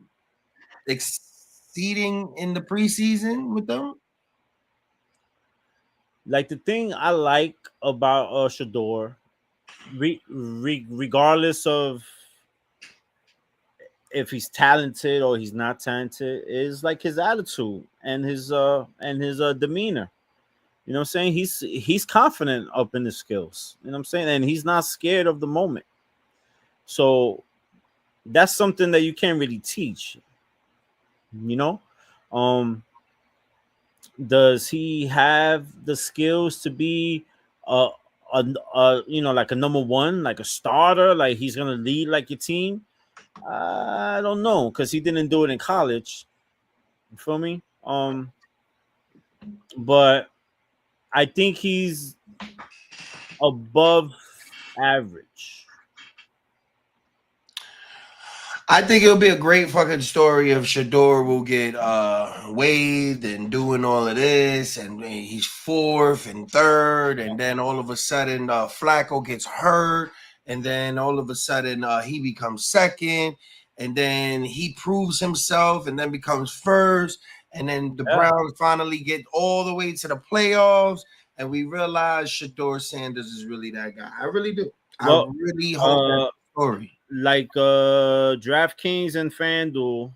exceeding in the preseason with them? like the thing I like about Shador, regardless of if he's talented or he's not talented, is like his attitude and his demeanor. You know what I'm saying? He's confident up in his skills. You know what I'm saying? And he's not scared of the moment. So that's something that you can't really teach. You know? Does he have the skills to be like a number one, like a starter, like he's gonna lead like your team? I don't know, because he didn't do it in college. You feel me? But I think he's above average. I think it'll be a great fucking story if Shador will get waived and doing all of this, and he's fourth and third, and then all of a sudden Flacco gets hurt, and then all of a sudden he becomes second, and then he proves himself, and then becomes first, and then the Browns finally get all the way to the playoffs, and we realize Shador Sanders is really that guy. I really do. Well, I really hope that's the story. Like DraftKings and FanDuel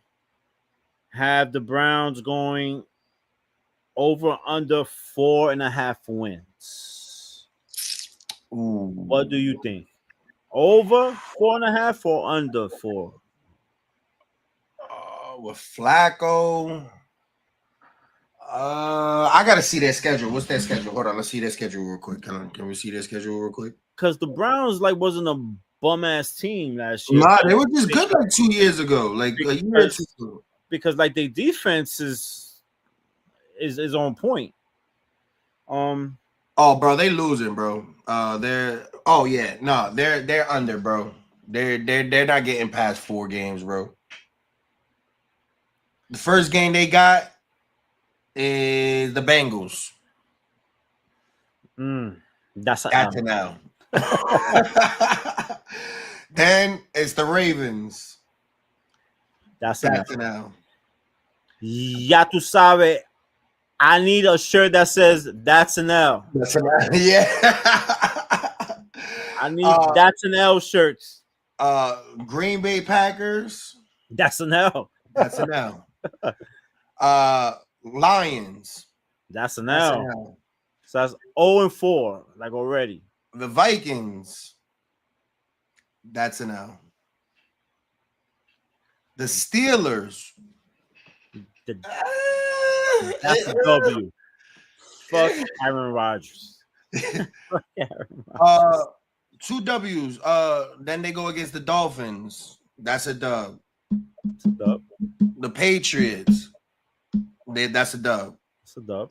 have the Browns going over under 4.5 wins. Ooh. What do you think? Over 4.5 or under 4? With Flacco, I gotta see their schedule. What's their schedule? Hold on, let's see their schedule real quick. Can we see their schedule real quick? Because the Browns wasn't a bum ass team last year. Nah, they were just good like 2 years ago, like a year or two ago. Because like their defense is on point. Oh, bro, they losing, bro. They're under, bro. They're not getting past 4 games, bro. The first game they got is the Bengals. That's an L. Then it's the Ravens. That's an L. Ya tu sabes, I need a shirt that says "That's an L." That's an L. Yeah. I need "That's an L" shirts. Green Bay Packers. That's an L. That's an L. Lions. That's an L. So that's 0-4, like already. The Vikings. That's an L. The Steelers. That's a W. Fuck Aaron Rodgers. 2 W's. Then they go against the Dolphins. That's a dub. It's a dub. The Patriots. That's a dub. It's a dub.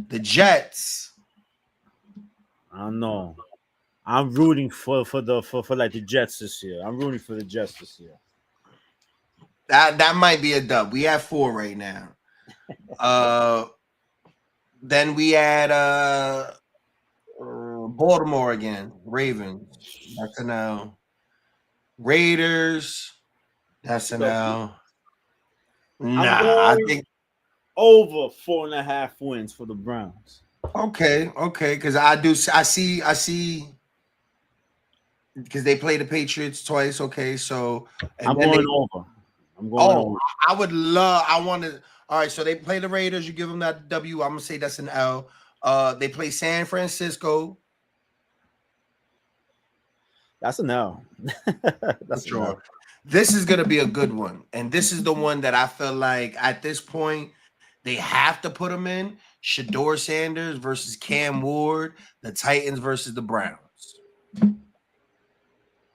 The Jets. I don't know. I'm rooting for like the Jets this year. I'm rooting for the Jets this year. That might be a dub. We have 4 right now. Then we had Baltimore again. Ravens. That's an L. Raiders. That's an L. Nah, I think over 4.5 wins for the Browns. Okay, because I see because they play the Patriots twice. Okay, so and I'm then going they, over. I'm going over. I would love. I want to. All right, so they play the Raiders. You give them that W. I'm gonna say that's an L. They play San Francisco. That's a no. That's a no. Sure. This is gonna be a good one, and this is the one that I feel like at this point they have to put them in. Shador Sanders versus Cam Ward, the Titans versus the Browns.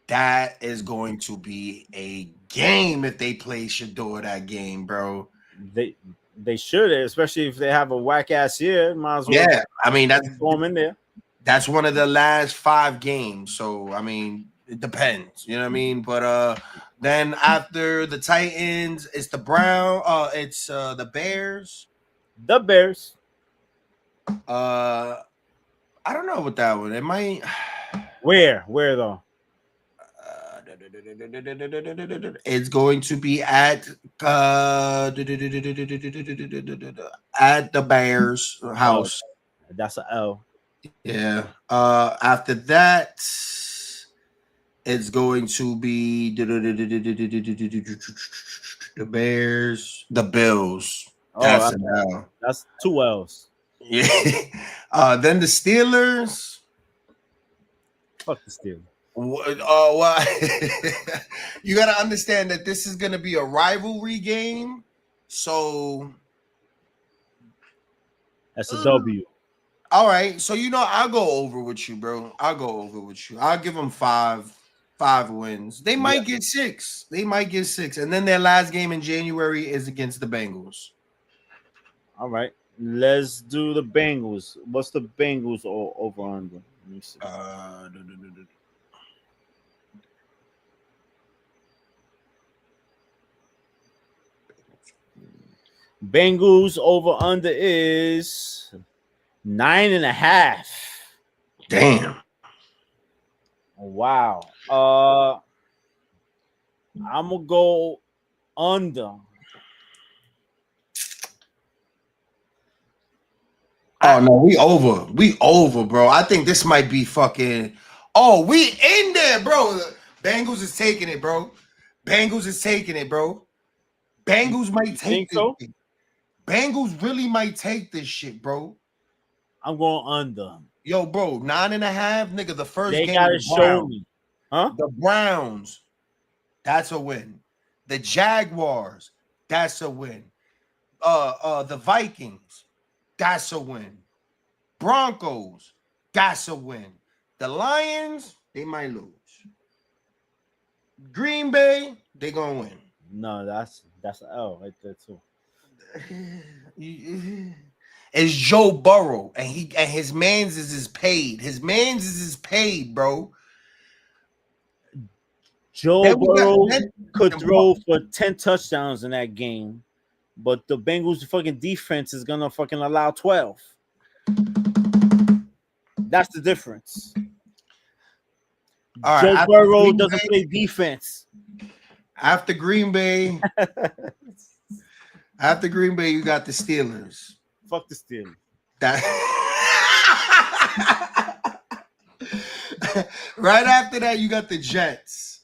That is going to be a game if they play Shador that game, bro. They should, especially if they have a whack ass year. Might as well. Yeah, I mean throw them in there. that's one of the last 5 games. So I mean, it depends. You know what I mean? But then after the Titans, it's the the Bears. The Bears. I don't know what that one. It might. Where though? It's going to be at the Bears house. That's an L. Yeah. After that, it's going to be the Bears, the Bills. That's an L. That's 2 L's. Yeah. Then the Steelers. Fuck the Steelers. Well, you got to understand that this is going to be a rivalry game. So that's a W. All right. So, I'll go over with you, bro. I'll go over with you. I'll give them 5 wins. They might get 6. And then their last game in January is against the Bengals. All right. Let's do the Bengals. What's the Bengals over under? Let me see. Bengals over under is 9.5. Damn. Wow. I'm gonna go under. Oh no, we over, bro. I think this might be fucking. Oh, we in there, bro. Bengals is taking it, bro. Bengals might take this. Shit. Bengals really might take this shit, bro. I'm going under. Yo, bro, 9.5, nigga. The first they game gotta show me, huh? The Browns, that's a win. The Jaguars, that's a win. The Vikings, that's a win. Broncos, that's a win. The Lions, they might lose. Green Bay, they gonna win. No, that's an L right there too. It's Joe Burrow, and his man's is paid. His man's is paid, bro. Joe Burrow could throw for 10 touchdowns in that game, but the Bengals' fucking defense is gonna fucking allow 12. That's the difference. All Joe right, Burrow doesn't play defense. After Green Bay, you got the Steelers. Fuck the Steelers. Right after that, you got the Jets.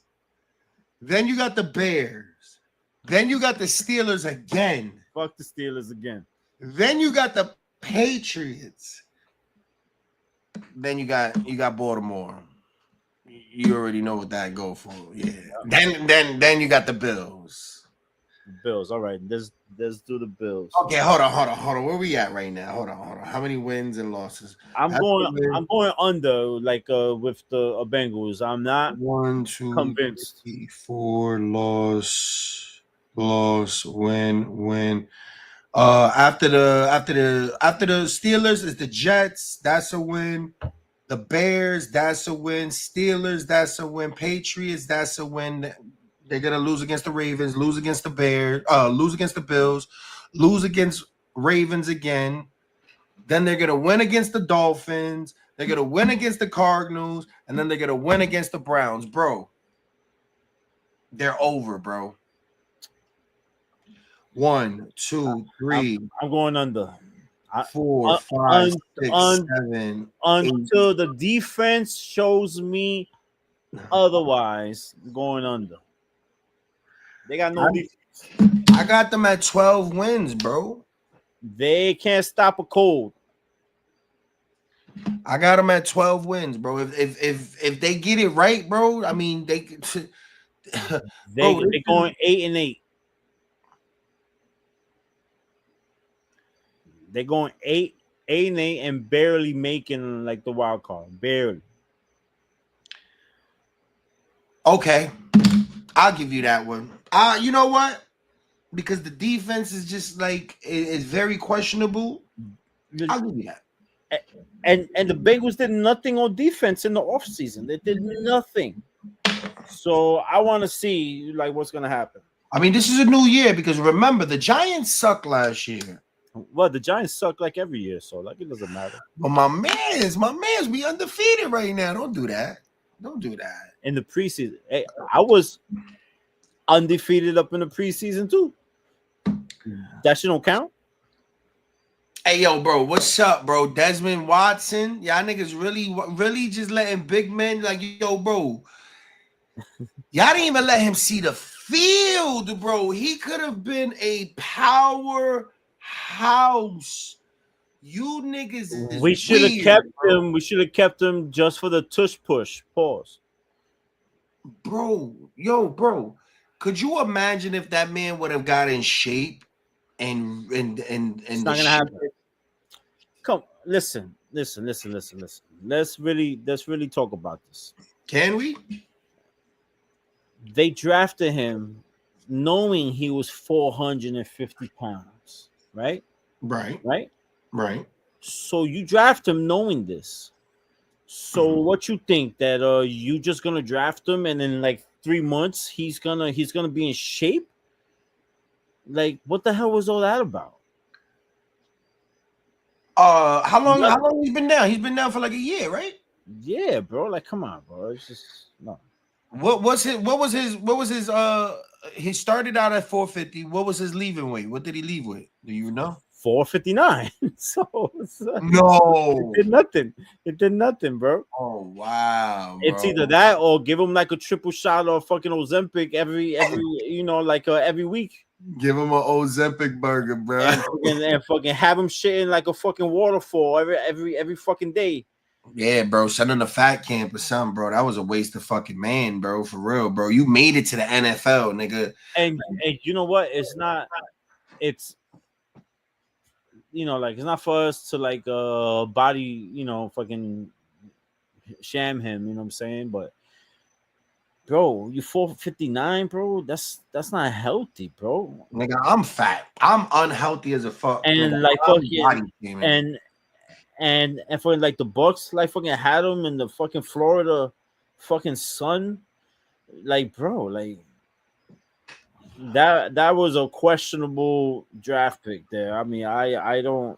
Then you got the Bears. Then you got the Steelers again. Fuck the Steelers again. Then you got the Patriots. Then you got Baltimore. You already know what that go for. Yeah. Then you got the Bills. Bills. All right. Let's do the Bills. Okay, hold on. Where we at right now? Hold on. How many wins and losses? I'm going under, like with the Bengals. I'm not 1, 2, convinced. 3, 4 loss, win. After the Steelers is the Jets. That's a win. The Bears, that's a win. Steelers, that's a win. Patriots, that's a win. They're gonna lose against the Ravens, lose against the Bears, lose against the Bills, lose against Ravens again. Then they're gonna win against the Dolphins. They're gonna win against the Cardinals, and then they're gonna win against the Browns, bro. They're over, bro. 1, 2, 3. I'm going under. 4, 5, 6, 7, 8. until the defense shows me otherwise, going under. They got no defense. I got them at 12 wins, bro. They can't stop a cold. I got them at 12 wins, bro. If they get it right, bro, I mean they They're Bro, going 8-8. They're going 8-8 and barely making like the wild card. Barely. okay. I'll give you that one. You know what? Because the defense is just like it's very questionable. I'll give you that. And the Bengals did nothing on defense in the offseason. They did nothing. So I want to see like what's gonna happen. I mean, this is a new year because remember the Giants sucked last year. Well, the Giants suck like every year, so like it doesn't matter. But my man's, we undefeated right now. Don't do that. Don't do that. In the preseason, hey, I was undefeated up in the preseason too. That shit don't count. Hey, yo, bro, what's up, bro? Desmond Watson, y'all niggas really just letting big men like, yo, bro. Y'all didn't even let him see the field, bro. He could have been a powerhouse. You niggas is We should have weird, kept bro. him. We should have kept him just for the tush push. Pause. Bro. Yo, bro. Could you imagine if that man would have got in shape and It's not gonna happen. Come, listen. Let's really talk about this. Can we? They drafted him knowing he was 450 pounds, right? Right. So you draft him knowing this. So what you think that you just gonna draft him and in like 3 months he's gonna be in shape? Like what the hell was all that about? How long he's been down? He's been down for like a year, right? Yeah, bro. Like, come on, bro. It's just no. What was his he started out at 450. What was his leaving weight? What did he leave with? Do you know? 459. So No. It did nothing, bro. Oh wow. It's bro. either that or give him like a triple shot of fucking Ozempic every every week. Give him an Ozempic burger, bro. and fucking have him shitting like a fucking waterfall every fucking day. Yeah, bro. Send him to fat camp or something, bro. That was a waste of fucking man, bro. For real, bro. You made it to the NFL, nigga. And you know what? It's not. It's like it's not for us to like body fucking sham him. You know what I'm saying? But bro, you 459, bro. That's not healthy, bro. Nigga, I'm fat. I'm unhealthy as a fuck. And nigga. like I'm fucking body shaming. and for like the Bucks, like fucking had him in the fucking Florida fucking sun, like bro, like that was a questionable draft pick there. I mean, I don't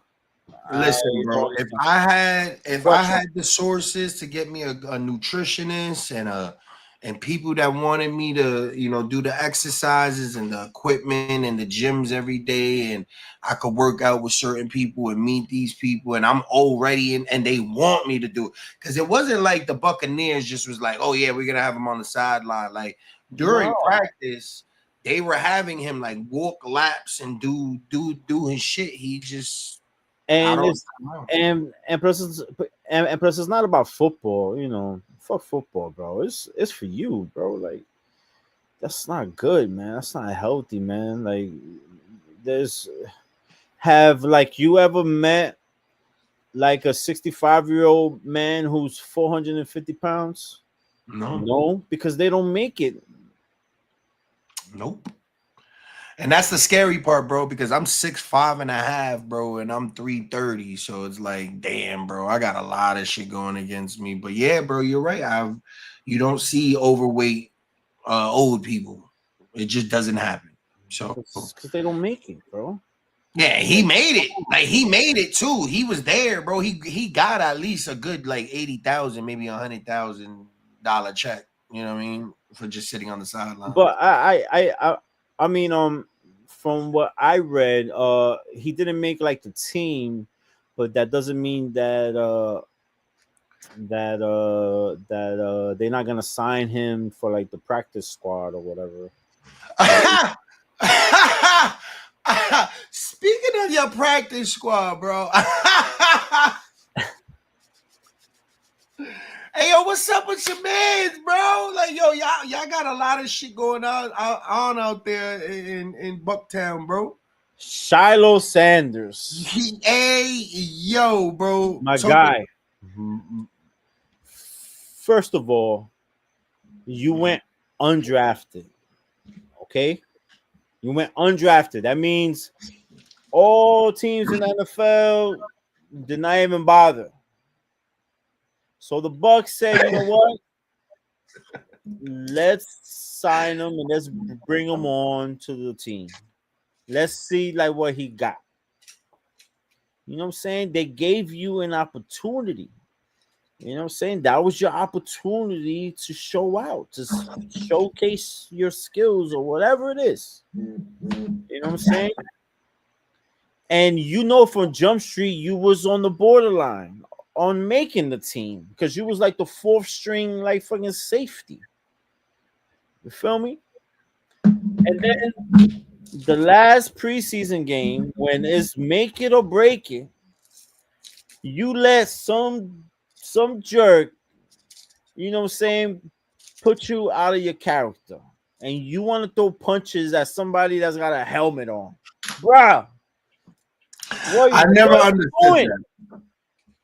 listen, bro. If I had the sources to get me a nutritionist and people that wanted me to, do the exercises and the equipment and the gyms every day, and I could work out with certain people and meet these people, and I'm already in, and they want me to do it. Because it wasn't like the Buccaneers just was like, oh yeah, we're gonna have him on the sideline. Like during practice, they were having him like walk laps and do his shit. He just and plus it's not about football, fuck football, bro. It's for you, bro. Like that's not good, man. That's not healthy, man. Like have like you ever met like a 65-year-old man who's 450 pounds? No, because they don't make it. Nope. And that's the scary part, bro, because I'm 6'5.5", bro, and I'm 330. So it's like, damn, bro, I got a lot of shit going against me. But yeah, bro, you're right. You don't see overweight old people. It just doesn't happen. So because they don't make it, bro. Yeah, he made it. Like he made it too. He was there, bro. He got at least a good like 80,000, maybe $100,000 check. You know what I mean? For just sitting on the sideline. But I mean, from what I read, he didn't make like the team but that doesn't mean that they're not gonna sign him for like the practice squad or whatever. Speaking of your practice squad, bro. Hey, yo, what's up with your mans, bro? Like, yo, y'all got a lot of shit going on out there in Bucktown, bro. Shiloh Sanders, Hey, yo, bro, my guy. First of all, you went undrafted. Okay, you went undrafted. That means all teams in the NFL did not even bother. So the Bucs said, you know what? Let's sign him and let's bring him on to the team. Let's see like what he got. You know what I'm saying? They gave you an opportunity. You know what I'm saying? That was your opportunity to show out, to showcase your skills or whatever it is. You know what I'm saying? And you know from Jump Street, you was on the borderline on making the team because you was like the fourth string, like fucking safety. You feel me? And then the last preseason game, when it's make it or break it, you let some jerk, you know what I'm saying, put you out of your character. And you want to throw punches at somebody that's got a helmet on. Bruh. I never understood that.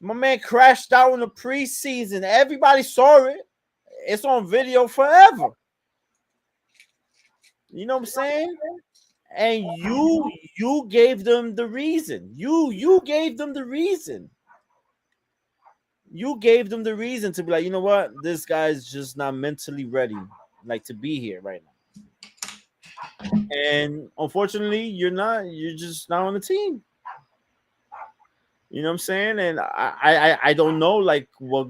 My man crashed out in the preseason. Everybody saw it. It's on video forever. You know what I'm saying? And you gave them the reason. You gave them the reason. You gave them the reason to be like, you know what? This guy's just not mentally ready, like, to be here right now. And unfortunately, you're not. You're just not on the team. You know what I'm saying? And I don't know like what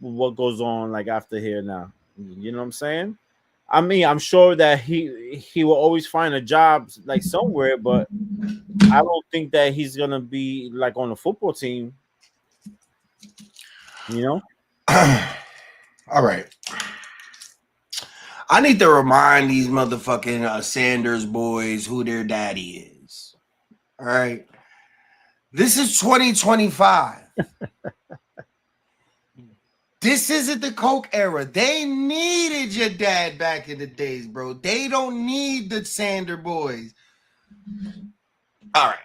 goes on like after here now. You know what I'm saying? I mean, I'm sure that he will always find a job like somewhere, but I don't think that he's gonna be like on a football team. You know? All right. I need to remind these motherfucking Sanders boys who their daddy is. All right. This is 2025. This isn't the Coke era. They needed your dad back in the days, bro. They don't need the Sander boys. All right.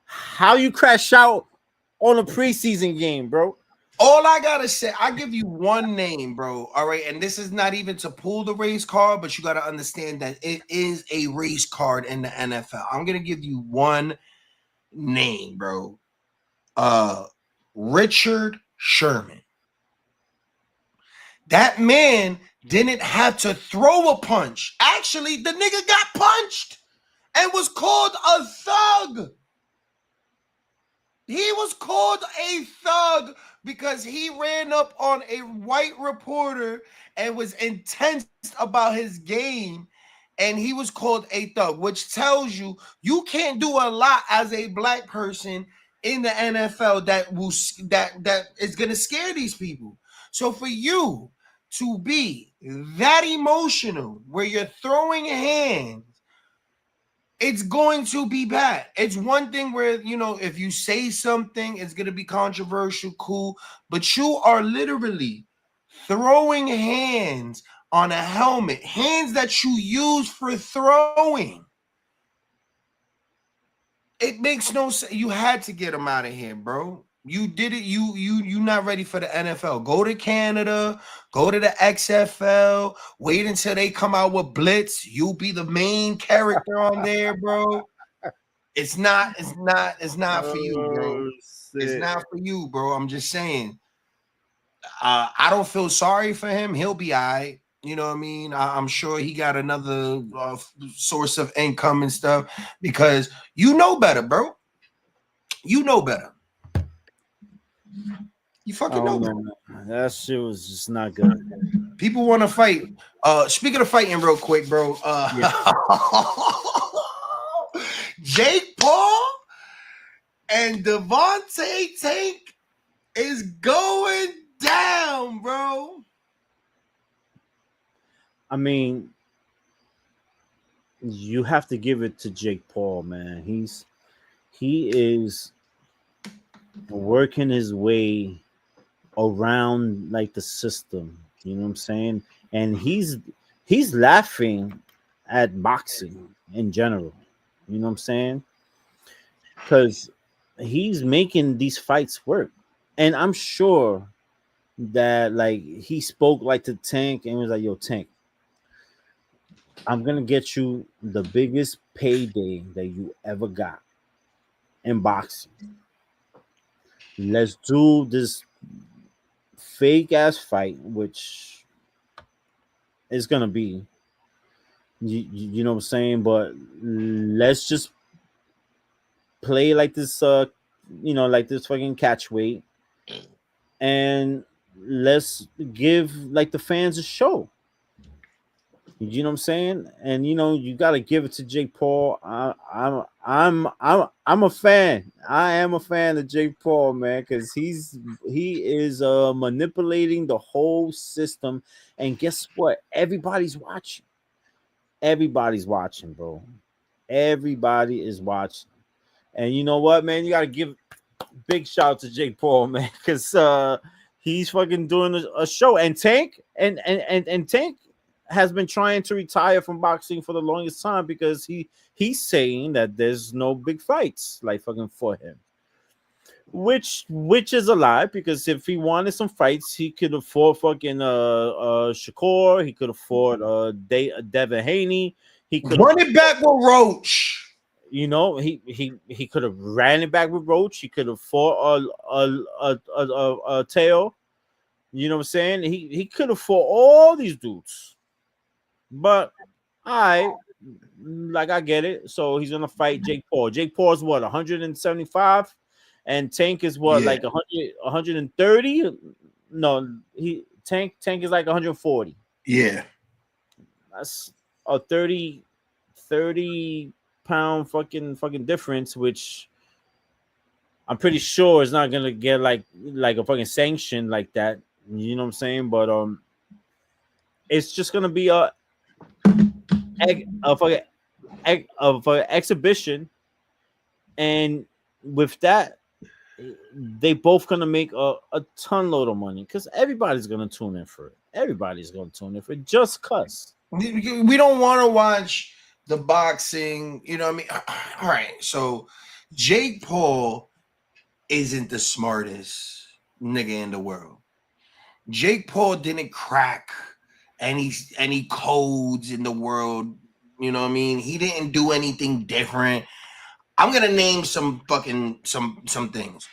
How you crash out on a preseason game, bro? All I gotta say, I give you one name, bro. All right, and this is not even to pull the race card, but you gotta understand that it is a race card in the NFL. I'm gonna give you one name, bro. Richard Sherman. That man didn't have to throw a punch. Actually, the nigga got punched and was called a thug. He was called a thug because he ran up on a white reporter and was intense about his game, and he was called a thug, which tells you you can't do a lot as a black person in the NFL that is going to scare these people. So for you to be that emotional where you're throwing hands, it's going to be bad. It's one thing where, you know, if you say something, it's going to be controversial, cool, but you are literally throwing hands on a helmet, hands that you use for throwing. It makes no sense. You had to get him out of here, bro. You did it. You not ready for the NFL. Go to Canada. Go to the XFL. Wait until they come out with Blitz. You'll be the main character on there, bro. It's not for you, bro. It's not for you, bro. I'm just saying. I don't feel sorry for him. He'll be all right. You know what I mean? I'm sure he got another source of income and stuff because you know better, bro. You know better. You fucking know better. That shit was just not good. People want to fight. Speaking of fighting real quick, bro. Jake Paul and And Devontae Tank is going down, bro. I mean, you have to give it to Jake Paul, man. He is working his way around like the system. You know what I'm saying? And he's laughing at boxing in general. You know what I'm saying? Because he's making these fights work. And I'm sure that like he spoke like to Tank and was like, yo, Tank, I'm gonna get you the biggest payday that you ever got in boxing. Let's do this fake ass fight, which is gonna be, you know what I'm saying? But let's just play like this, like this fucking catch weight, and let's give like the fans a show. You know what I'm saying? And you gotta give it to Jake Paul. I'm a fan. I am a fan of Jake Paul, man, because he is manipulating the whole system. And guess what? Everybody's watching. Everybody's watching, bro. Everybody is watching. And you know what, man? You gotta give big shout out to Jake Paul, man, because he's fucking doing a show. And Tank and Tank has been trying to retire from boxing for the longest time because he's saying that there's no big fights like fucking for him, which is a lie, because if he wanted some fights, he could afford fucking Shakur, he could afford Devin Haney, he could run it back with Roach. He could have ran it back with Roach. He could afford a tail. You know what I'm saying? He could afford all these dudes. But I get it. So he's gonna fight Jake Paul. Jake Paul is what, 175, and Tank is what, like 100, 130. No, Tank is like 140. Yeah, that's a 30 pound fucking difference, which I'm pretty sure is not gonna get like a fucking sanction like that. You know what I'm saying? But it's just gonna be a exhibition, and with that, they both gonna make a ton load of money because everybody's gonna tune in for it. Everybody's gonna tune in for it just cause. We don't want to watch the boxing. You know what I mean? All right, so Jake Paul isn't the smartest nigga in the world. Jake Paul didn't crack any codes in the world. You know what I mean? He didn't do anything different. I'm gonna name some fucking some things.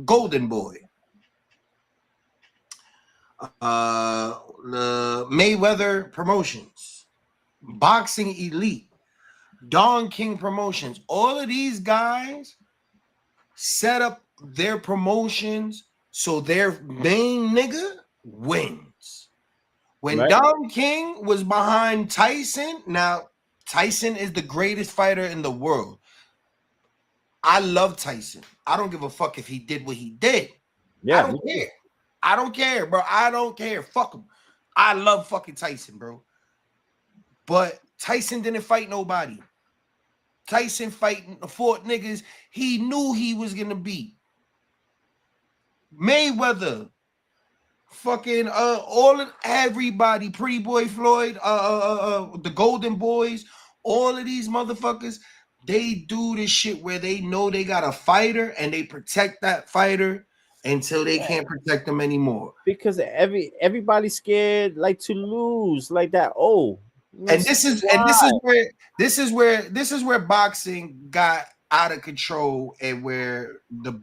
Golden Boy, the Mayweather Promotions, Boxing Elite, Don King Promotions. All of these guys set up their promotions so their main nigga wins. When Don King was behind Tyson, now Tyson is the greatest fighter in the world. I love Tyson. I don't give a fuck if he did what he did. Yeah, I don't care. I don't care, bro. I don't care. Fuck him. I love fucking Tyson, bro. But Tyson didn't fight nobody. Tyson fought niggas he knew he was gonna beat. Mayweather, fucking everybody, Pretty Boy Floyd, the Golden Boys, all of these motherfuckers, they do this shit where they know they got a fighter and they protect that fighter until they can't protect them anymore. Because everybody's scared like to lose like that. And this is where boxing got out of control, and where the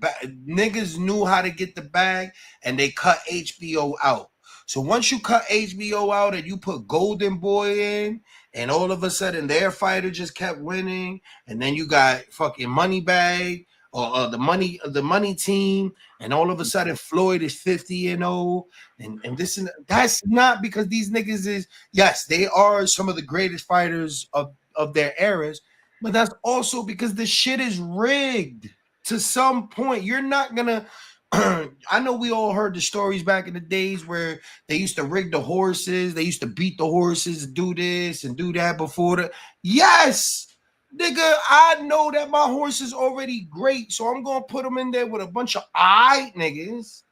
niggas knew how to get the bag and they cut HBO out. So once you cut HBO out and you put Golden Boy in, and all of a sudden their fighter just kept winning, and then you got fucking Moneybag or the money team, and all of a sudden Floyd is 50-0, and this and that's not because these niggas is, yes, they are some of the greatest fighters of their eras, but that's also because the shit is rigged. to some point. You're not gonna. I know we all heard the stories back in the days where they used to rig the horses, they used to beat the horses, do this and do that before the. Yes, nigga, I know that my horse is already great, so I'm gonna put him in there with a bunch of niggas.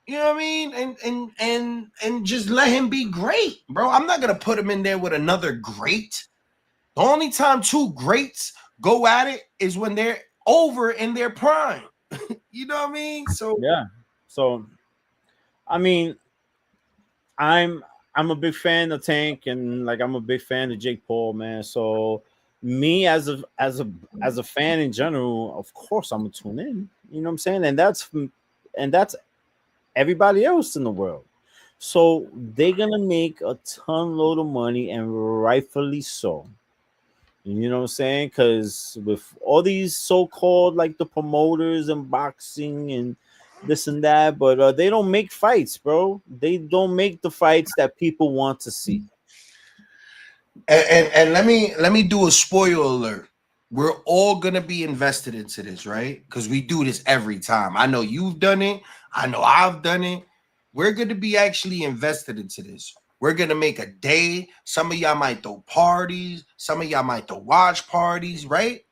You know what I mean? And just let him be great, bro. I'm not gonna put him in there with another great. The only time two greats go at it is when they're over in their prime. You know what I mean? So yeah. So I mean, I'm a big fan of Tank, and like I'm a big fan of Jake Paul, man. So me as a fan in general, of course I'm gonna tune in. You know what I'm saying? And that's everybody else in the world. So they're gonna make a ton load of money, and rightfully so. You know what I'm saying? Because with all these so-called like the promoters and boxing and this and that, but they don't make fights, bro. They don't make the fights that people want to see. and let me do a spoiler alert. We're all gonna be invested into this, right? Because we do this every time. I know you've done it. I know I've done it. We're gonna be actually invested into this. We're gonna make a day. Some of y'all might throw parties. Some of y'all might throw watch parties, right?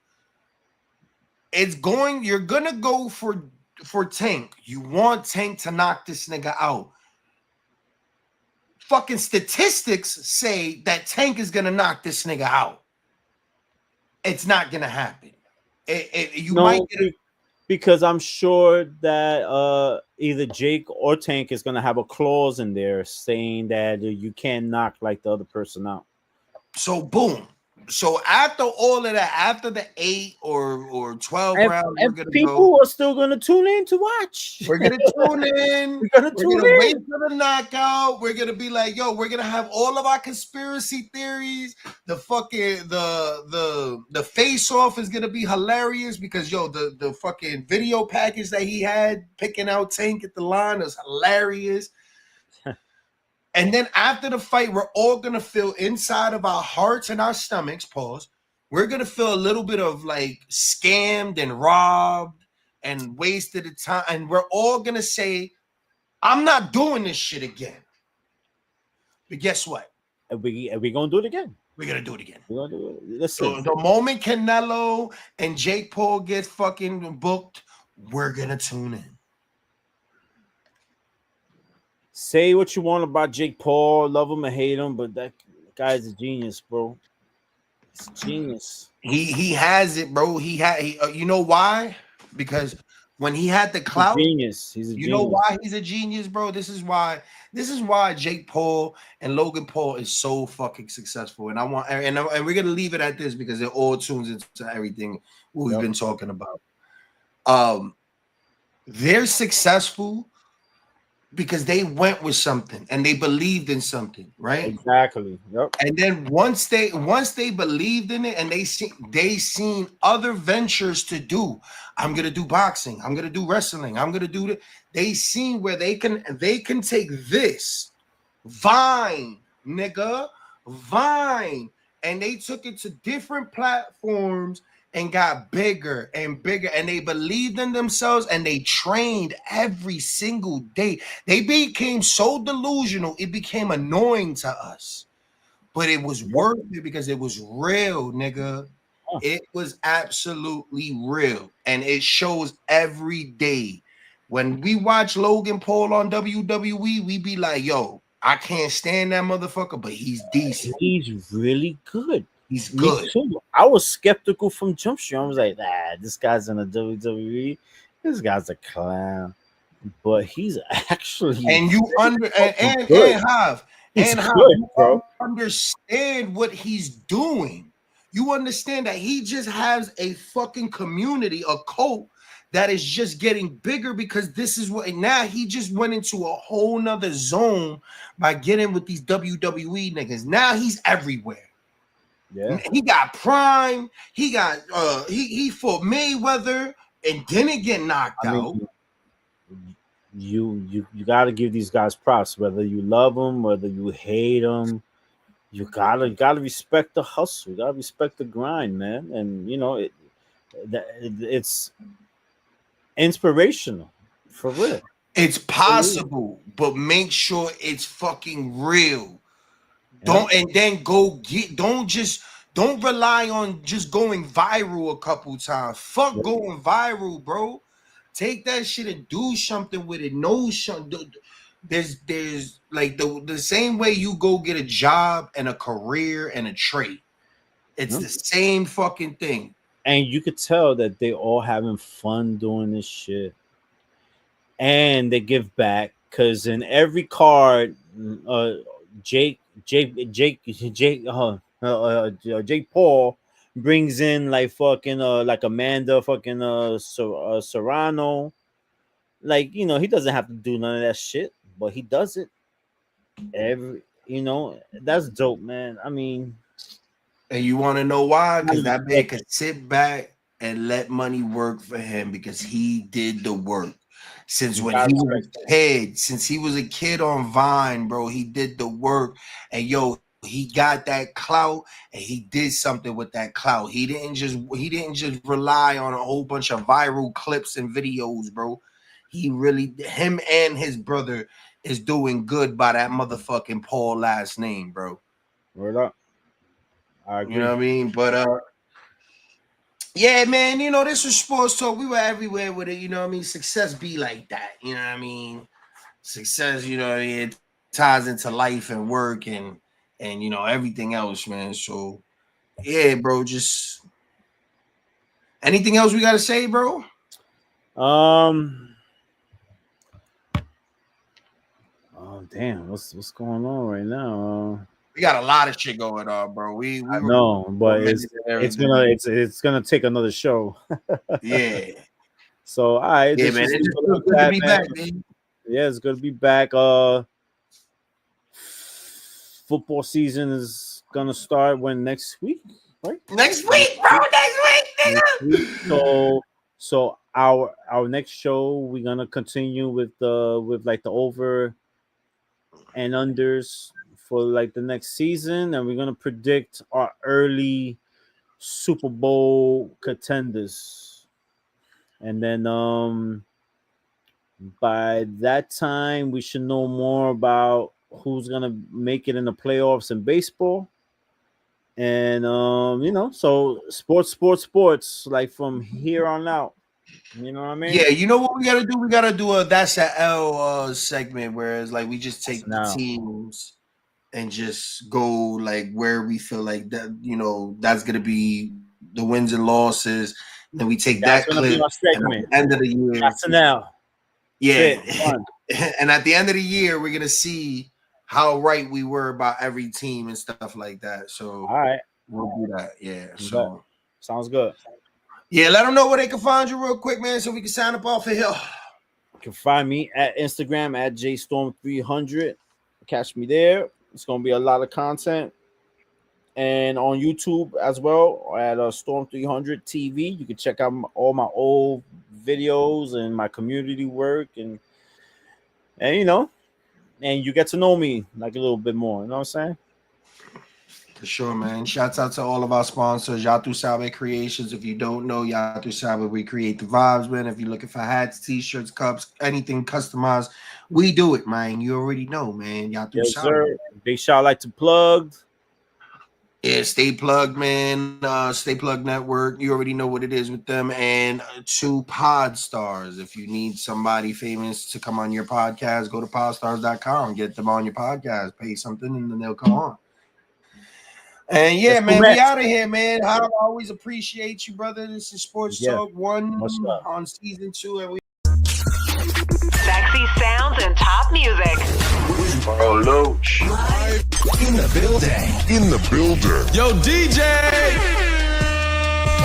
You're gonna go for Tank. You want Tank to knock this nigga out. Fucking statistics say that Tank is gonna knock this nigga out. It's not gonna happen. Because I'm sure that either Jake or Tank is gonna have a clause in there saying that you can't knock like the other person out. So boom. So after all of that, after the 8 or 12 rounds, people are still gonna tune in to watch. We're gonna tune in. We're gonna wait for the knockout. We're gonna be like, yo, we're gonna have all of our conspiracy theories. The fucking the face off is gonna be hilarious because the fucking video package that he had picking out Tank at the line is hilarious. And then after the fight, we're all going to feel inside of our hearts and our stomachs, pause. We're going to feel a little bit of like scammed and robbed and wasted the time. And we're all going to say, I'm not doing this shit again. But guess what? Are we going to do it again? We're going to do it again. We're going to do it. Listen. So the moment Canelo and Jake Paul get fucking booked, we're going to tune in. Say what you want about Jake Paul, love him or hate him, but that guy's a genius, bro. He's a genius. He has it, bro. You know why? Because when he had the clout, He's a genius. Know why he's a genius, bro? This is why Jake Paul and Logan Paul is so fucking successful. And we're gonna leave it at this because it all tunes into everything we've been talking about. They're successful because they went with something and they believed in something, right? Exactly. Yep. And then once they believed in it and they seen other ventures to do. I'm gonna do boxing. I'm gonna do wrestling. I'm gonna do it. They seen where they can take this Vine, nigga, Vine, and they took it to different platforms and got bigger and bigger, and they believed in themselves and they trained every single day. They became so delusional, it became annoying to us. But it was worth it because it was real, nigga. It was absolutely real. And it shows every day. When we watch Logan Paul on WWE, we be like, yo, I can't stand that motherfucker, but he's decent. He's really good. He's good. I was skeptical from Jump Street. I was like, this guy's in the WWE. This guy's a clown. But he's actually and you understand what he's doing. You understand that he just has a fucking community, a cult that is just getting bigger because this is what now he just went into a whole nother zone by getting with these WWE niggas. Now he's everywhere. Yeah, he got Prime. He got he fought Mayweather and didn't get knocked out. You got to give these guys props, whether you love them, whether you hate them. You gotta respect the hustle. You gotta respect the grind, man. And It's inspirational for real. It's possible, but make sure it's fucking real. Don't rely on just going viral a couple times. Fuck going viral, bro. Take that shit and do something with it. No, there's like the same way you go get a job and a career and a trade. It's the same fucking thing. And you could tell that they all having fun doing this shit. And they give back because in every card, Jake Paul brings in like fucking like Amanda fucking Serrano. Like, you know, he doesn't have to do none of that shit, but he does it. That's dope, man. I mean, and you want to know why? Because that man could sit back and let money work for him because he did the work. Since he was a kid on Vine, bro, he did the work. And he got that clout and he did something with that clout. He didn't just rely on a whole bunch of viral clips and videos, bro. Him and his brother is doing good by that motherfucking Paul last name, bro. Word up. I agree. You know what I mean? But yeah, man, this was sports talk. We were everywhere with it, you know what I mean? Success be like that, you know what I mean? Success, you know what I mean? It ties into life and work and everything else, man. So, yeah, bro, just anything else we got to say, bro? Oh, damn, what's going on right now? We got a lot of shit going on, bro. I know, but it's gonna take another show. Yeah. So all right, yeah, man. It's good to be back, man. Yeah, it's good to be back. Football season is gonna start next week, right? Next week, bro. Next week. So our next show, we're gonna continue with like the over and unders for like the next season, and we're gonna predict our early Super Bowl contenders, and then by that time we should know more about who's gonna make it in the playoffs in baseball, and so sports like from here on out. You know what I mean? Yeah, you know what we gotta do? We gotta do a That's a L segment, whereas like we just take the teams and just go like where we feel like that, that's gonna be the wins and losses. And then we take that clip at the end of the year. That's now. Yeah. And at the end of the year, we're gonna see how right we were about every team and stuff like that. So all right, we'll do that. Yeah. So sounds good. Yeah, let them know where they can find you real quick, man, so we can sign up off of here. You can find me at Instagram at JStorm300. Catch me there. It's gonna be a lot of content, and on YouTube as well at Storm300 TV. You can check out all my old videos and my community work, and you get to know me like a little bit more. You know what I'm saying? For sure, man. Shouts out to all of our sponsors, Yatu Sabe Creations. If you don't know, Yatu Sabe, we create the vibes, man. If you're looking for hats, t-shirts, cups, anything customized, we do it, man. You already know, man. Yatu Sabe. Sir. Big shout out like to Plug. Yeah, Stay Plugged, man. Stay Plugged Network. You already know what it is with them. And to Podstars. If you need somebody famous to come on your podcast, go to podstars.com. Get them on your podcast. Pay something, and then they'll come on. And yeah, that's man, correct. We out of here, man. I always appreciate you, brother. This is Sports Talk 1 on season 2. And sexy sounds and top music. Bro, Loach. Live in the building. In the builder. Yo, DJ.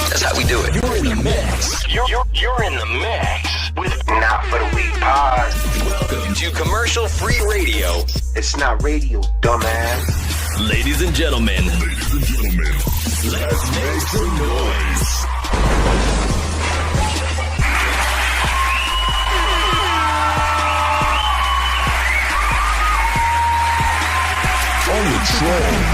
That's how we do it. You're in the mix. You're in the mix with Not For The Weak Pod. Welcome to commercial-free radio. It's not radio, dumbass. Ladies and gentlemen, let's make some noise. On the train.